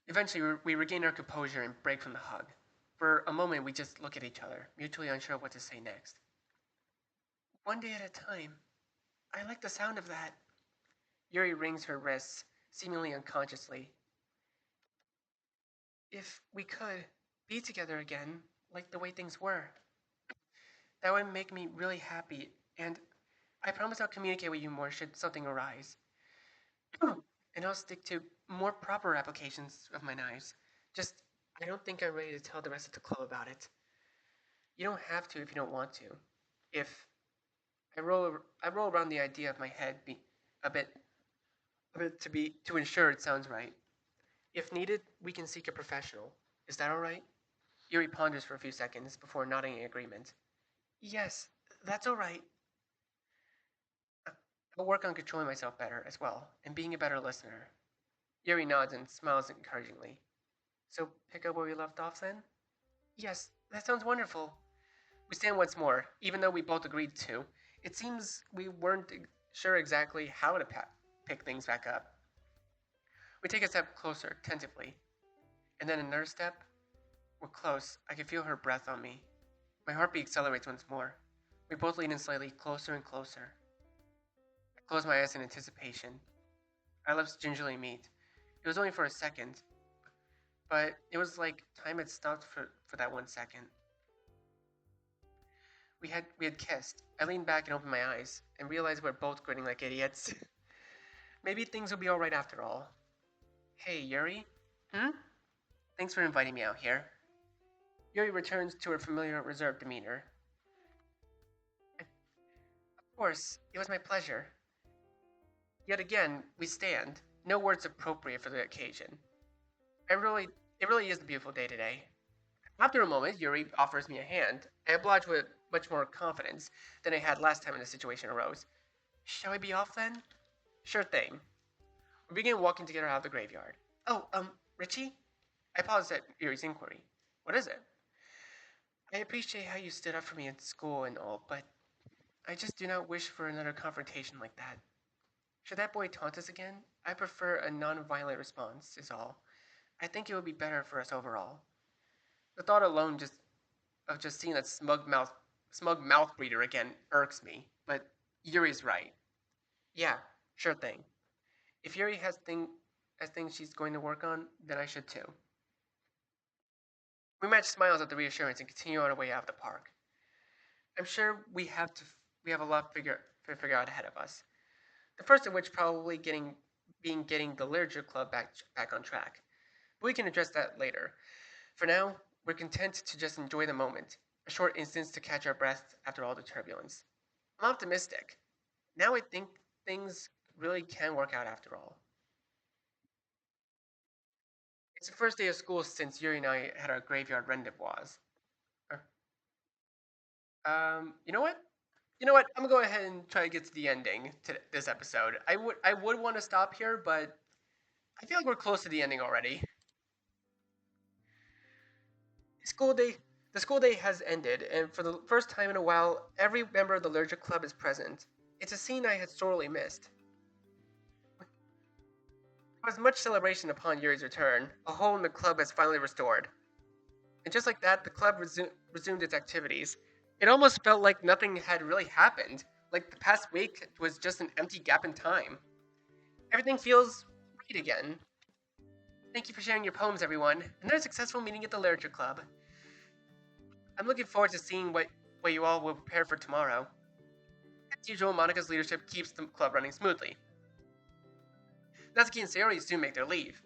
Speaker 1: Eventually, we regain our composure and break from the hug. For a moment, we just look at each other, mutually unsure of what to say next. One day at a time. I like the sound of that. Yuri wrings her wrists, seemingly unconsciously. If we could be together again, like the way things were, that would make me really happy, and I promise I'll communicate with you more should something arise. And I'll stick to more proper applications of my knives. Just, I don't think I'm ready to tell the rest of the club about it. You don't have to if you don't want to. If I roll around the idea of my head a bit to ensure it sounds right. If needed, we can seek a professional. Is that all right? Yuri ponders for a few seconds before nodding in agreement. Yes, that's all right. I'll work on controlling myself better as well, and being a better listener. Yuri nods and smiles encouragingly. So pick up where we left off then? Yes, that sounds wonderful. We stand once more, even though we both agreed to. It seems we weren't sure exactly how to pick things back up. We take a step closer, tentatively. And then another step. We're close. I can feel her breath on me. My heartbeat accelerates once more. We both lean in slightly closer and closer. I close my eyes in anticipation. Our lips gingerly meet. It was only for a second, but it was like time had stopped for that 1 second. We had kissed. I leaned back and opened my eyes, and realized we're both grinning like idiots. Maybe things will be alright after all. Hey, Yuri? Thanks for inviting me out here. Yuri returns to her familiar reserved demeanor. Of course, it was my pleasure. Yet again, we stand. No words appropriate for the occasion. It really is a beautiful day today. After a moment, Yuri offers me a hand. I oblige with much more confidence than I had last time the situation arose. Shall we be off then? Sure thing. We begin walking together out of the graveyard. Oh, Richie? I paused at Yuri's inquiry. What is it? I appreciate how you stood up for me in school and all, but I just do not wish for another confrontation like that. Should that boy taunt us again, I prefer a non-violent response, is all. I think it would be better for us overall. The thought alone of just seeing that smug mouth breather again irks me, but Yuri's right. Yeah, sure thing. If Yuri has things she's going to work on, then I should too. We match smiles at the reassurance and continue on our way out of the park. I'm sure we have a lot to figure out ahead of us. The first of which probably getting the literature club back on track. But we can address that later. For now, we're content to just enjoy the moment, a short instance to catch our breath after all the turbulence. I'm optimistic. Now I think things really can work out after all. It's the first day of school since Yuri and I had our graveyard rendezvous. You know what? You know what? I'm gonna go ahead and try to get to the ending to this episode. I would want to stop here, but I feel like we're close to the ending already. School day. The school day has ended, and for the first time in a while, every member of the Literature Club is present. It's a scene I had sorely missed. There was much celebration upon Yuri's return. A hole in the club has finally restored. And just like that, the club resumed its activities. It almost felt like nothing had really happened, like the past week was just an empty gap in time. Everything feels right again. Thank you for sharing your poems, everyone. Another successful meeting at the Literature Club. I'm looking forward to seeing what you all will prepare for tomorrow. As usual, Monika's leadership keeps the club running smoothly. Natsuki and Sayori soon make their leave.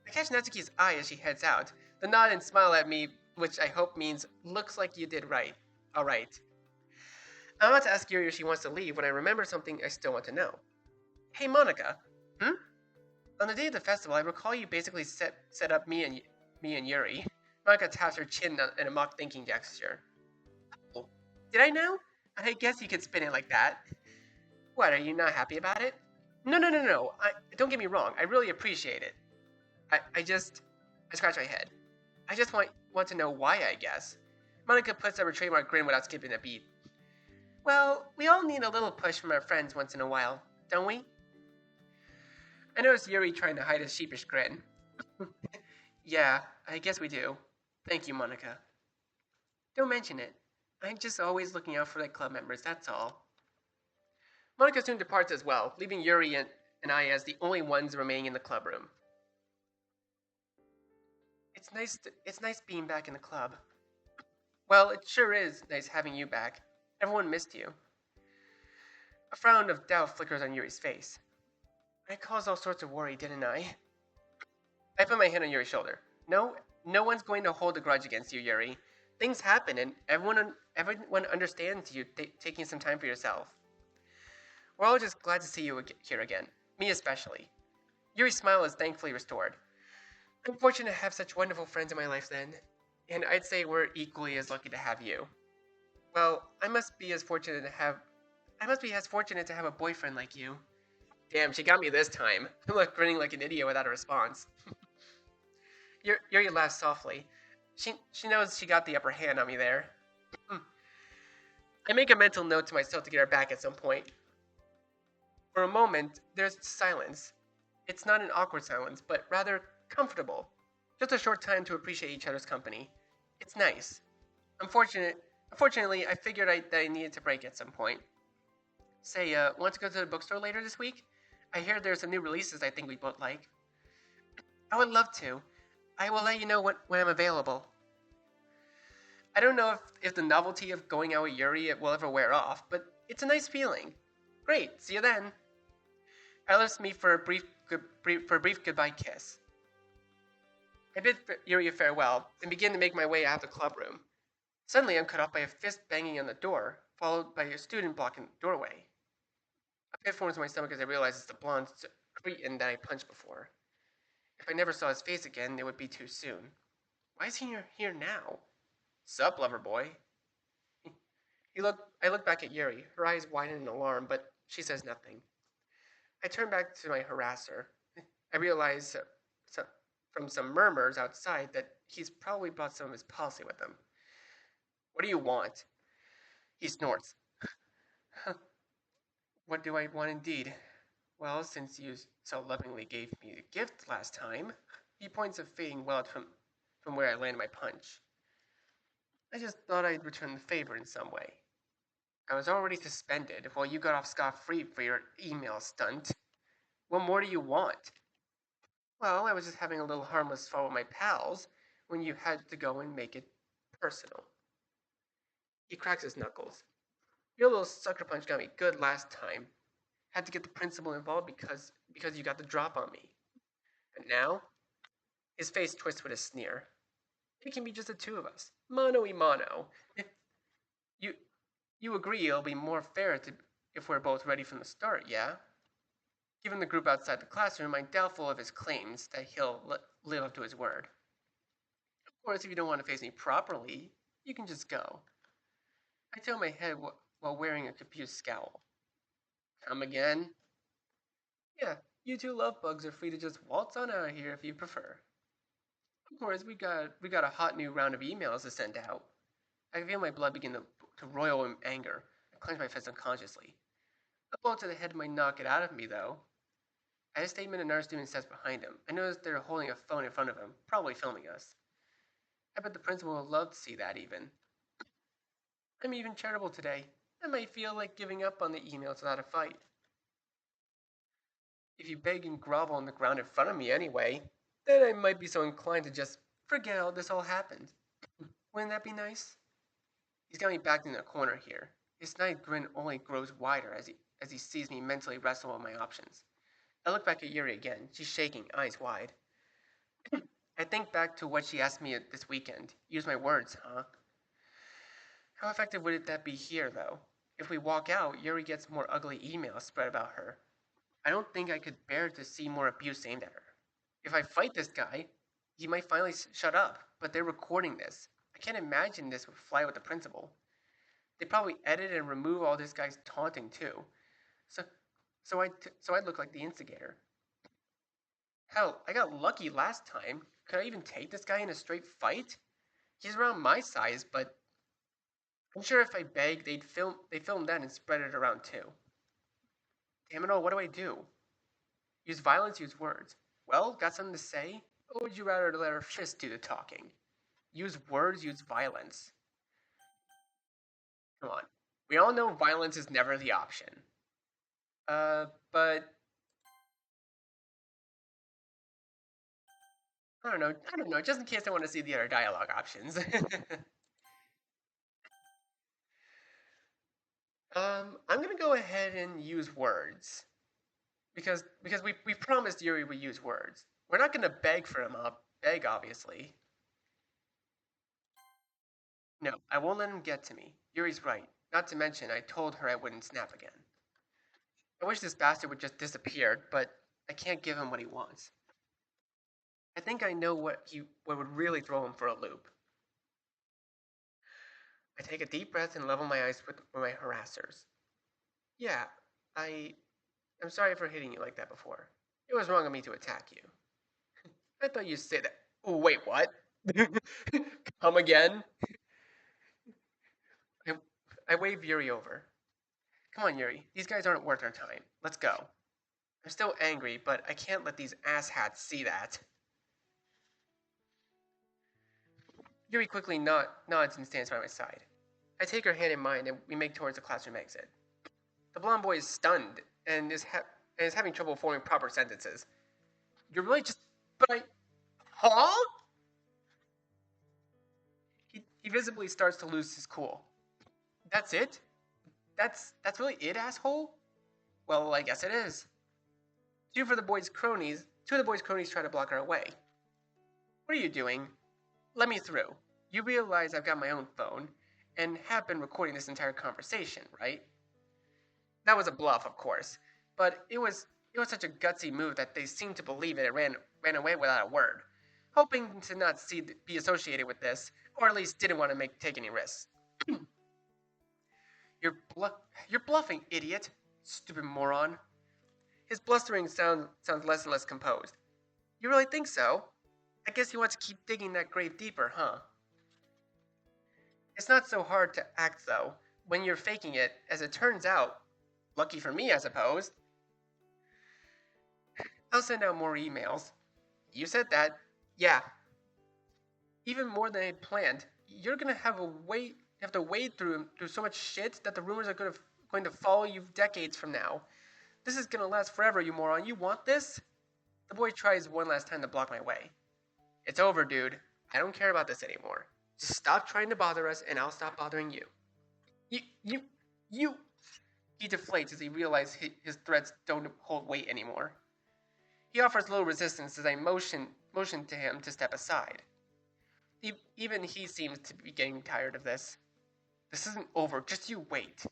Speaker 1: I catch Natsuki's eye as she heads out, the nod and smile at me, which I hope means, looks like you did right. Alright. I'm about to ask Yuri if she wants to leave when I remember something I still want to know. Hey, Monika. On the day of the festival, I recall you basically set up me and Yuri. Monika taps her chin in a mock thinking gesture. Oh, did I know? I guess you could spin it like that. What, are you not happy about it? No. Don't get me wrong. I really appreciate it. I scratch my head. I just want to know why, I guess. Monika puts up her trademark grin without skipping a beat. Well, we all need a little push from our friends once in a while, don't we? I noticed Yuri trying to hide his sheepish grin. Yeah, I guess we do. Thank you, Monika. Don't mention it. I'm just always looking out for the club members, that's all. Monika soon departs as well, leaving Yuri and I as the only ones remaining in the club room. It's nice being back in the club. Well, it sure is nice having you back. Everyone missed you. A frown of doubt flickers on Yuri's face. I caused all sorts of worry, didn't I? I put my hand on Yuri's shoulder. No one's going to hold a grudge against you, Yuri. Things happen, and everyone understands you taking some time for yourself. We're all just glad to see you here again. Me especially. Yuri's smile is thankfully restored. I'm fortunate to have such wonderful friends in my life then, and I'd say we're equally as lucky to have you. Well, I must be as fortunate to have a boyfriend like you. Damn, she got me this time. I'm like grinning like an idiot without a response. Yuri laughs softly. She knows she got the upper hand on me there. I make a mental note to myself to get her back at some point. For a moment, there's silence. It's not an awkward silence, but rather comfortable. Just a short time to appreciate each other's company. It's nice. Unfortunately, I figured that I needed to break at some point. Say, want to go to the bookstore later this week? I hear there's some new releases I think we both like. I would love to. I will let you know when I'm available. I don't know if the novelty of going out with Yuri will ever wear off, but it's a nice feeling. Great, see you then. I lips meet for a brief goodbye kiss. I bid Yuri a farewell and begin to make my way out of the club room. Suddenly, I'm cut off by a fist banging on the door, followed by a student blocking the doorway. A pit forms in my stomach as I realize it's the blonde cretin that I punched before. If I never saw his face again, it would be too soon. Why is he here now? Sup, lover boy? I look back at Yuri, her eyes widen in alarm, but she says nothing. I turn back to my harasser. I realize from some murmurs outside that he's probably brought some of his policy with him. What do you want? He snorts. What do I want indeed? Well, since you so lovingly gave me a gift last time, he points a fading welt from where I landed my punch. I just thought I'd return the favor in some way. I was already suspended while you got off scot-free for your email stunt. What more do you want? Well, I was just having a little harmless fun with my pals when you had to go and make it personal. He cracks his knuckles. Your little sucker punch got me good last time. Had to get the principal involved because you got the drop on me. And now, his face twists with a sneer. It can be just the two of us, mano y mano. You you agree it'll be more fair if we're both ready from the start, yeah? Given the group outside the classroom, I'm doubtful of his claims that he'll live up to his word. Of course, if you don't want to face me properly, you can just go. I tilt my head while wearing a confused scowl. Come again? Yeah, you two love bugs are free to just waltz on out of here if you prefer. Of course, we got a hot new round of emails to send out. I feel my blood begin to roil in anger. I clench my fist unconsciously. A bullet to the head might knock it out of me, though. At his statement, another student steps behind him. I notice they're holding a phone in front of him, probably filming us. I bet the principal would love to see that, even. I'm even charitable today. I might feel like giving up on the emails without a fight. If you beg and grovel on the ground in front of me anyway, then I might be so inclined to just forget how this all happened. Wouldn't that be nice? He's got me backed in a corner here. His snide grin only grows wider as he sees me mentally wrestle with my options. I look back at Yuri again. She's shaking, eyes wide. I think back to what she asked me this weekend. Use my words, huh? How effective would that be here, though? If we walk out, Yuri gets more ugly emails spread about her. I don't think I could bear to see more abuse aimed at her. If I fight this guy, he might finally shut up, but they're recording this. I can't imagine this would fly with the principal. They probably edit and remove all this guy's taunting too. So, so I look like the instigator. Hell, I got lucky last time. Could I even take this guy in a straight fight? He's around my size, but I'm sure if I beg, they'd film that and spread it around too. Damn it all, what do I do? Use violence, use words. Well, got something to say? Or would you rather let her fist do the talking? Use words, use violence. Come on. We all know violence is never the option. But I don't know, just in case I want to see the other dialogue options. I'm gonna go ahead and use words. Because we promised Yuri would use words. We're not gonna beg for him up. Beg, obviously. No, I won't let him get to me. Yuri's right. Not to mention, I told her I wouldn't snap again. I wish this bastard would just disappear, but I can't give him what he wants. I think I know what would really throw him for a loop. I take a deep breath and level my eyes with my harassers. Yeah, I'm sorry for hitting you like that before. It was wrong of me to attack you. I thought you'd say that. Oh, wait, what? Come again? I, I wave Yuri over. Come on, Yuri. These guys aren't worth our time. Let's go. I'm still angry, but I can't let these asshats see that. Yuri quickly nods and stands by my side. I take her hand in mine and we make towards the classroom exit. The blonde boy is stunned and is having trouble forming proper sentences. You're really just. But I. Huh? He visibly starts to lose his cool. That's it? That's really it, asshole? Well, I guess it is. Two of the boy's cronies try to block our way. What are you doing? Let me through. You realize I've got my own phone and have been recording this entire conversation, right? That was a bluff, of course, but it was such a gutsy move that they seemed to believe it and ran away without a word, hoping to not be associated with this, or at least didn't want to take any risks. You're bluffing, idiot! Stupid moron. His blustering sounds less and less composed. You really think so? I guess you want to keep digging that grave deeper, huh? It's not so hard to act, though, when you're faking it, as it turns out. Lucky for me, I suppose. I'll send out more emails. You said that. Yeah. Even more than I'd planned. You're gonna have to wade through so much shit that the rumors are going to follow you decades from now. This is gonna last forever, you moron. You want this? The boy tries one last time to block my way. It's over, dude. I don't care about this anymore. Just stop trying to bother us, and I'll stop bothering you. You, you, you. He deflates as he realizes his threats don't hold weight anymore. He offers little resistance as I motion to him to step aside. Even he seems to be getting tired of this. This isn't over, just you wait.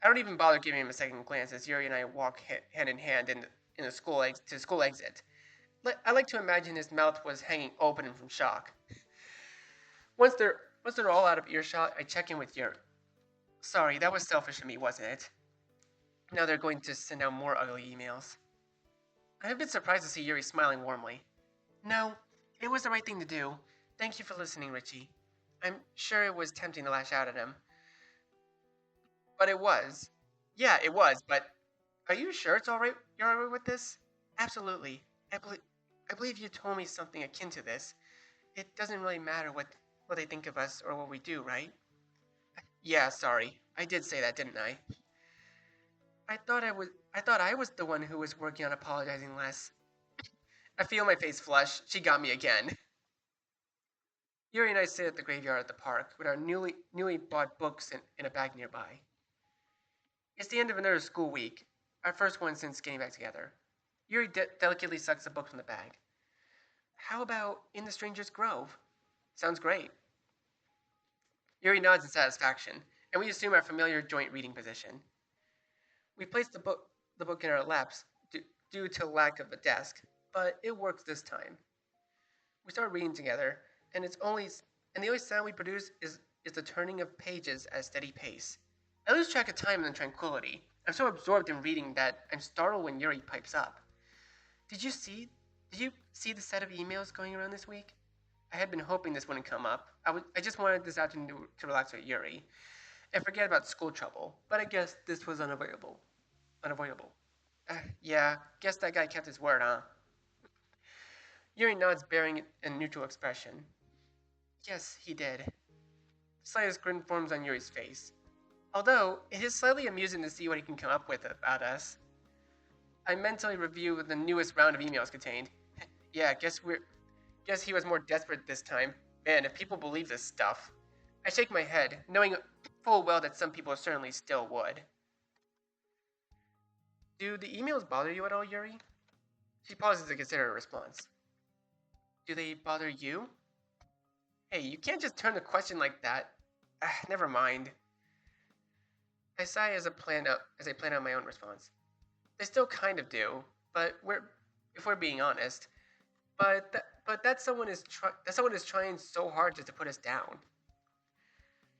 Speaker 1: I don't even bother giving him a second glance as Yuri and I walk hand in hand in the school to the school exit. I like to imagine his mouth was hanging open from shock. Once they're all out of earshot, I check in with Yuri. Sorry, that was selfish of me, wasn't it? Now they're going to send out more ugly emails. I'm a bit surprised to see Yuri smiling warmly. No, it was the right thing to do. Thank you for listening, Richie. I'm sure it was tempting to lash out at him. But it was. Yeah, it was, but are you sure it's alright? You're alright with this? Absolutely. I believe you told me something akin to this. It doesn't really matter what they think of us or what we do, right? Yeah, sorry. I did say that, didn't I? I thought I was the one who was working on apologizing less. I feel my face flush. She got me again. Yuri and I sit at the graveyard at the park with our newly bought books in a bag nearby. It's the end of another school week, our first one since getting back together. Yuri delicately sucks the book from the bag. How about In the Stranger's Grove? Sounds great. Yuri nods in satisfaction, and we assume our familiar joint reading position. We place the book in our laps due to lack of a desk, but it works this time. We start reading together, and the only sound we produce is the turning of pages at a steady pace. I lose track of time in the tranquility. I'm so absorbed in reading that I'm startled when Yuri pipes up. Did you see the set of emails going around this week? I had been hoping this wouldn't come up. I just wanted this afternoon to relax with Yuri and forget about school trouble, but I guess this was unavoidable. Yeah, guess that guy kept his word, huh? Yuri nods, bearing a neutral expression. Yes, he did. The slightest grin forms on Yuri's face. Although, it is slightly amusing to see what he can come up with about us. I mentally review the newest round of emails contained. Yeah, guess he was more desperate this time. Man, if people believe this stuff. I shake my head, knowing full well that some people certainly still would. Do the emails bother you at all, Yuri? She pauses to consider a response. Do they bother you? Hey, you can't just turn the question like that. Never mind. I sigh as I plan out my own response. They still kind of do, but if we're being honest. But that someone is trying so hard just to put us down.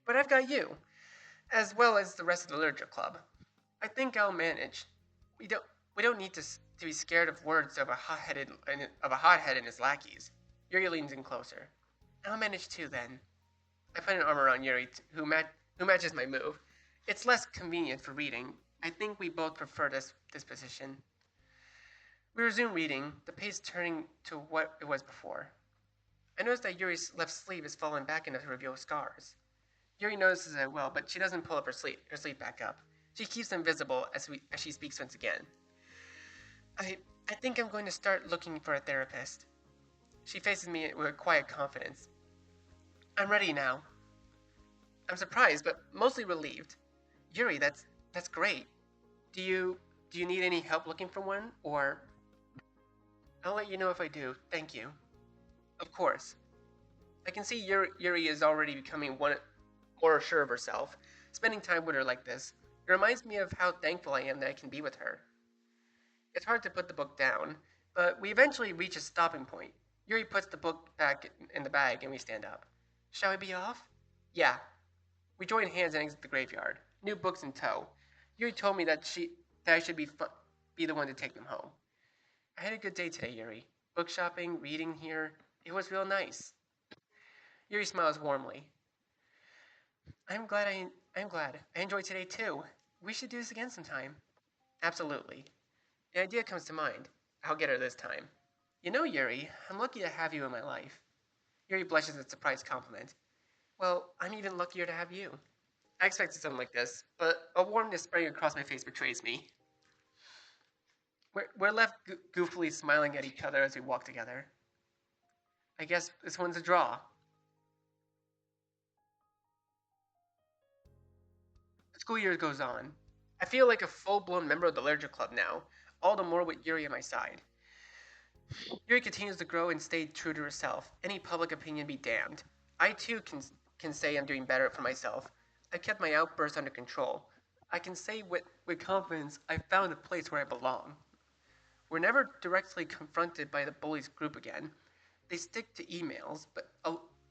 Speaker 1: But I've got you, as well as the rest of the literature club. I think I'll manage. We don't need to be scared of words of a hothead and his lackeys. Yuri leans in closer. I'll manage too, then. I put an arm around Yuri, who matches my move. It's less convenient for reading. I think we both prefer this position. We resume reading, the pace turning to what it was before. I notice that Yuri's left sleeve is fallen back enough to reveal scars. Yuri notices it well, but she doesn't pull up her sleeve back up. She keeps them visible as she speaks once again. I think I'm going to start looking for a therapist. She faces me with quiet confidence. I'm ready now. I'm surprised, but mostly relieved. Yuri, that's great. Do you need any help looking for one, or... I'll let you know if I do, thank you. Of course. I can see Yuri is already becoming more sure of herself. Spending time with her like this, it reminds me of how thankful I am that I can be with her. It's hard to put the book down, but we eventually reach a stopping point. Yuri puts the book back in the bag and we stand up. Shall we be off? Yeah. We join hands and exit the graveyard, new books in tow. Yuri told me that I should be the one to take them home. I had a good day today, Yuri. Book shopping, reading here. It was real nice. Yuri smiles warmly. I'm glad. I enjoyed today too. We should do this again sometime. Absolutely. An idea comes to mind. I'll get her this time. You know, Yuri, I'm lucky to have you in my life. Yuri blushes at surprise compliment. Well, I'm even luckier to have you. I expected something like this, but a warmness spreading across my face betrays me. We're left goofily smiling at each other as we walk together. I guess this one's a draw. The school year goes on. I feel like a full-blown member of the literature club now, all the more with Yuri at my side. Yuri continues to grow and stay true to herself. Any public opinion be damned. I too can say I'm doing better for myself. I kept my outbursts under control. I can say with confidence I found a place where I belong. We're never directly confronted by the bullies group again. They stick to emails, but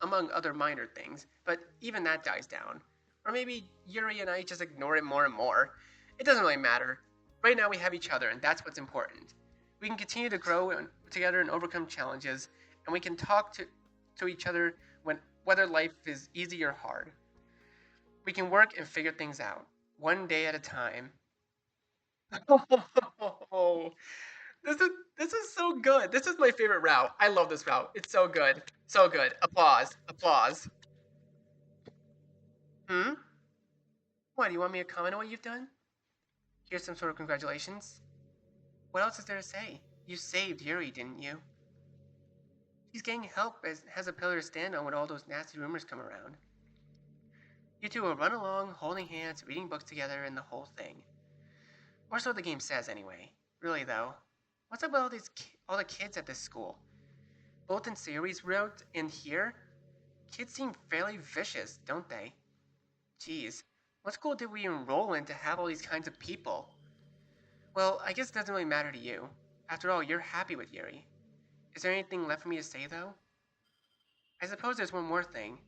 Speaker 1: among other minor things, but even that dies down. Or maybe Yuri and I just ignore it more and more. It doesn't really matter. Right now we have each other, and that's what's important. We can continue to grow together and overcome challenges, and we can talk to each other whether life is easy or hard. We can work and figure things out, one day at a time. Oh, this is so good. This is my favorite route. I love this route. It's so good. So good. Applause. Applause. What, do you want me to comment on what you've done? Here's some sort of congratulations. What else is there to say? You saved Yuri, didn't you? She's getting help as has a pillar to stand on when all those nasty rumors come around. You two will run along, holding hands, reading books together, and the whole thing. Or so the game says, anyway. Really, though. What's up with all the kids at this school? Both in Sayori's route and here? Kids seem fairly vicious, don't they? Geez, what school did we enroll in to have all these kinds of people? Well, I guess it doesn't really matter to you. After all, you're happy with Yuri. Is there anything left for me to say, though? I suppose there's one more thing.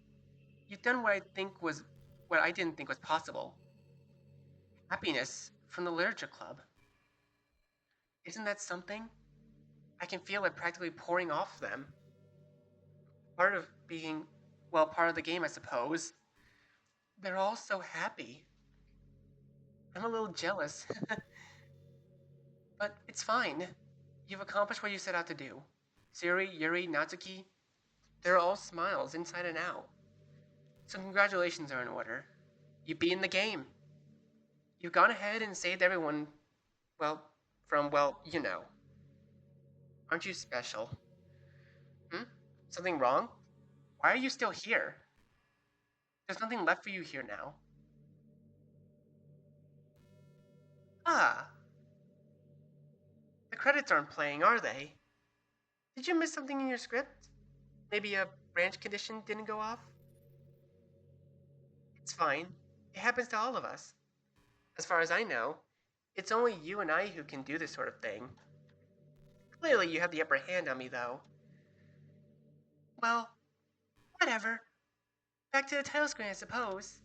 Speaker 1: You've done what I didn't think was possible. Happiness from the literature club. Isn't that something? I can feel it practically pouring off them. Part of the game, I suppose. They're all so happy. I'm a little jealous. But it's fine. You've accomplished what you set out to do. Sayori, Yuri, Natsuki, they're all smiles inside and out. So congratulations are in order. You beat in the game. You've gone ahead and saved everyone, from, you know. Aren't you special? Something wrong? Why are you still here? There's nothing left for you here now. Ah. The credits aren't playing, are they? Did you miss something in your script? Maybe a branch condition didn't go off? It's fine. It happens to all of us. As far as I know, it's only you and I who can do this sort of thing. Clearly you have the upper hand on me, though. Well, whatever. Back to the title screen, I suppose.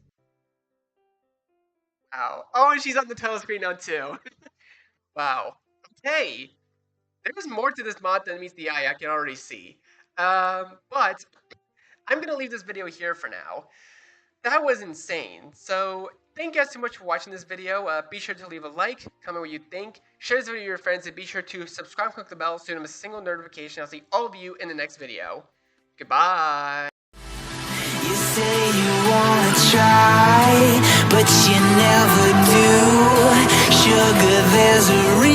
Speaker 1: Wow. Oh, and she's on the title screen now, too. Wow. Okay. There's more to this mod than meets the eye, I can already see. But I'm going to leave this video here for now. That was insane. So thank you guys so much for watching this video. Be sure to leave a like, comment what you think, share this video with your friends, and be sure to subscribe and click the bell so you don't miss a single notification. I'll see all of you in the next video. Goodbye.
Speaker 2: You say you wanna try, but you never do. Sugar, there's a reason.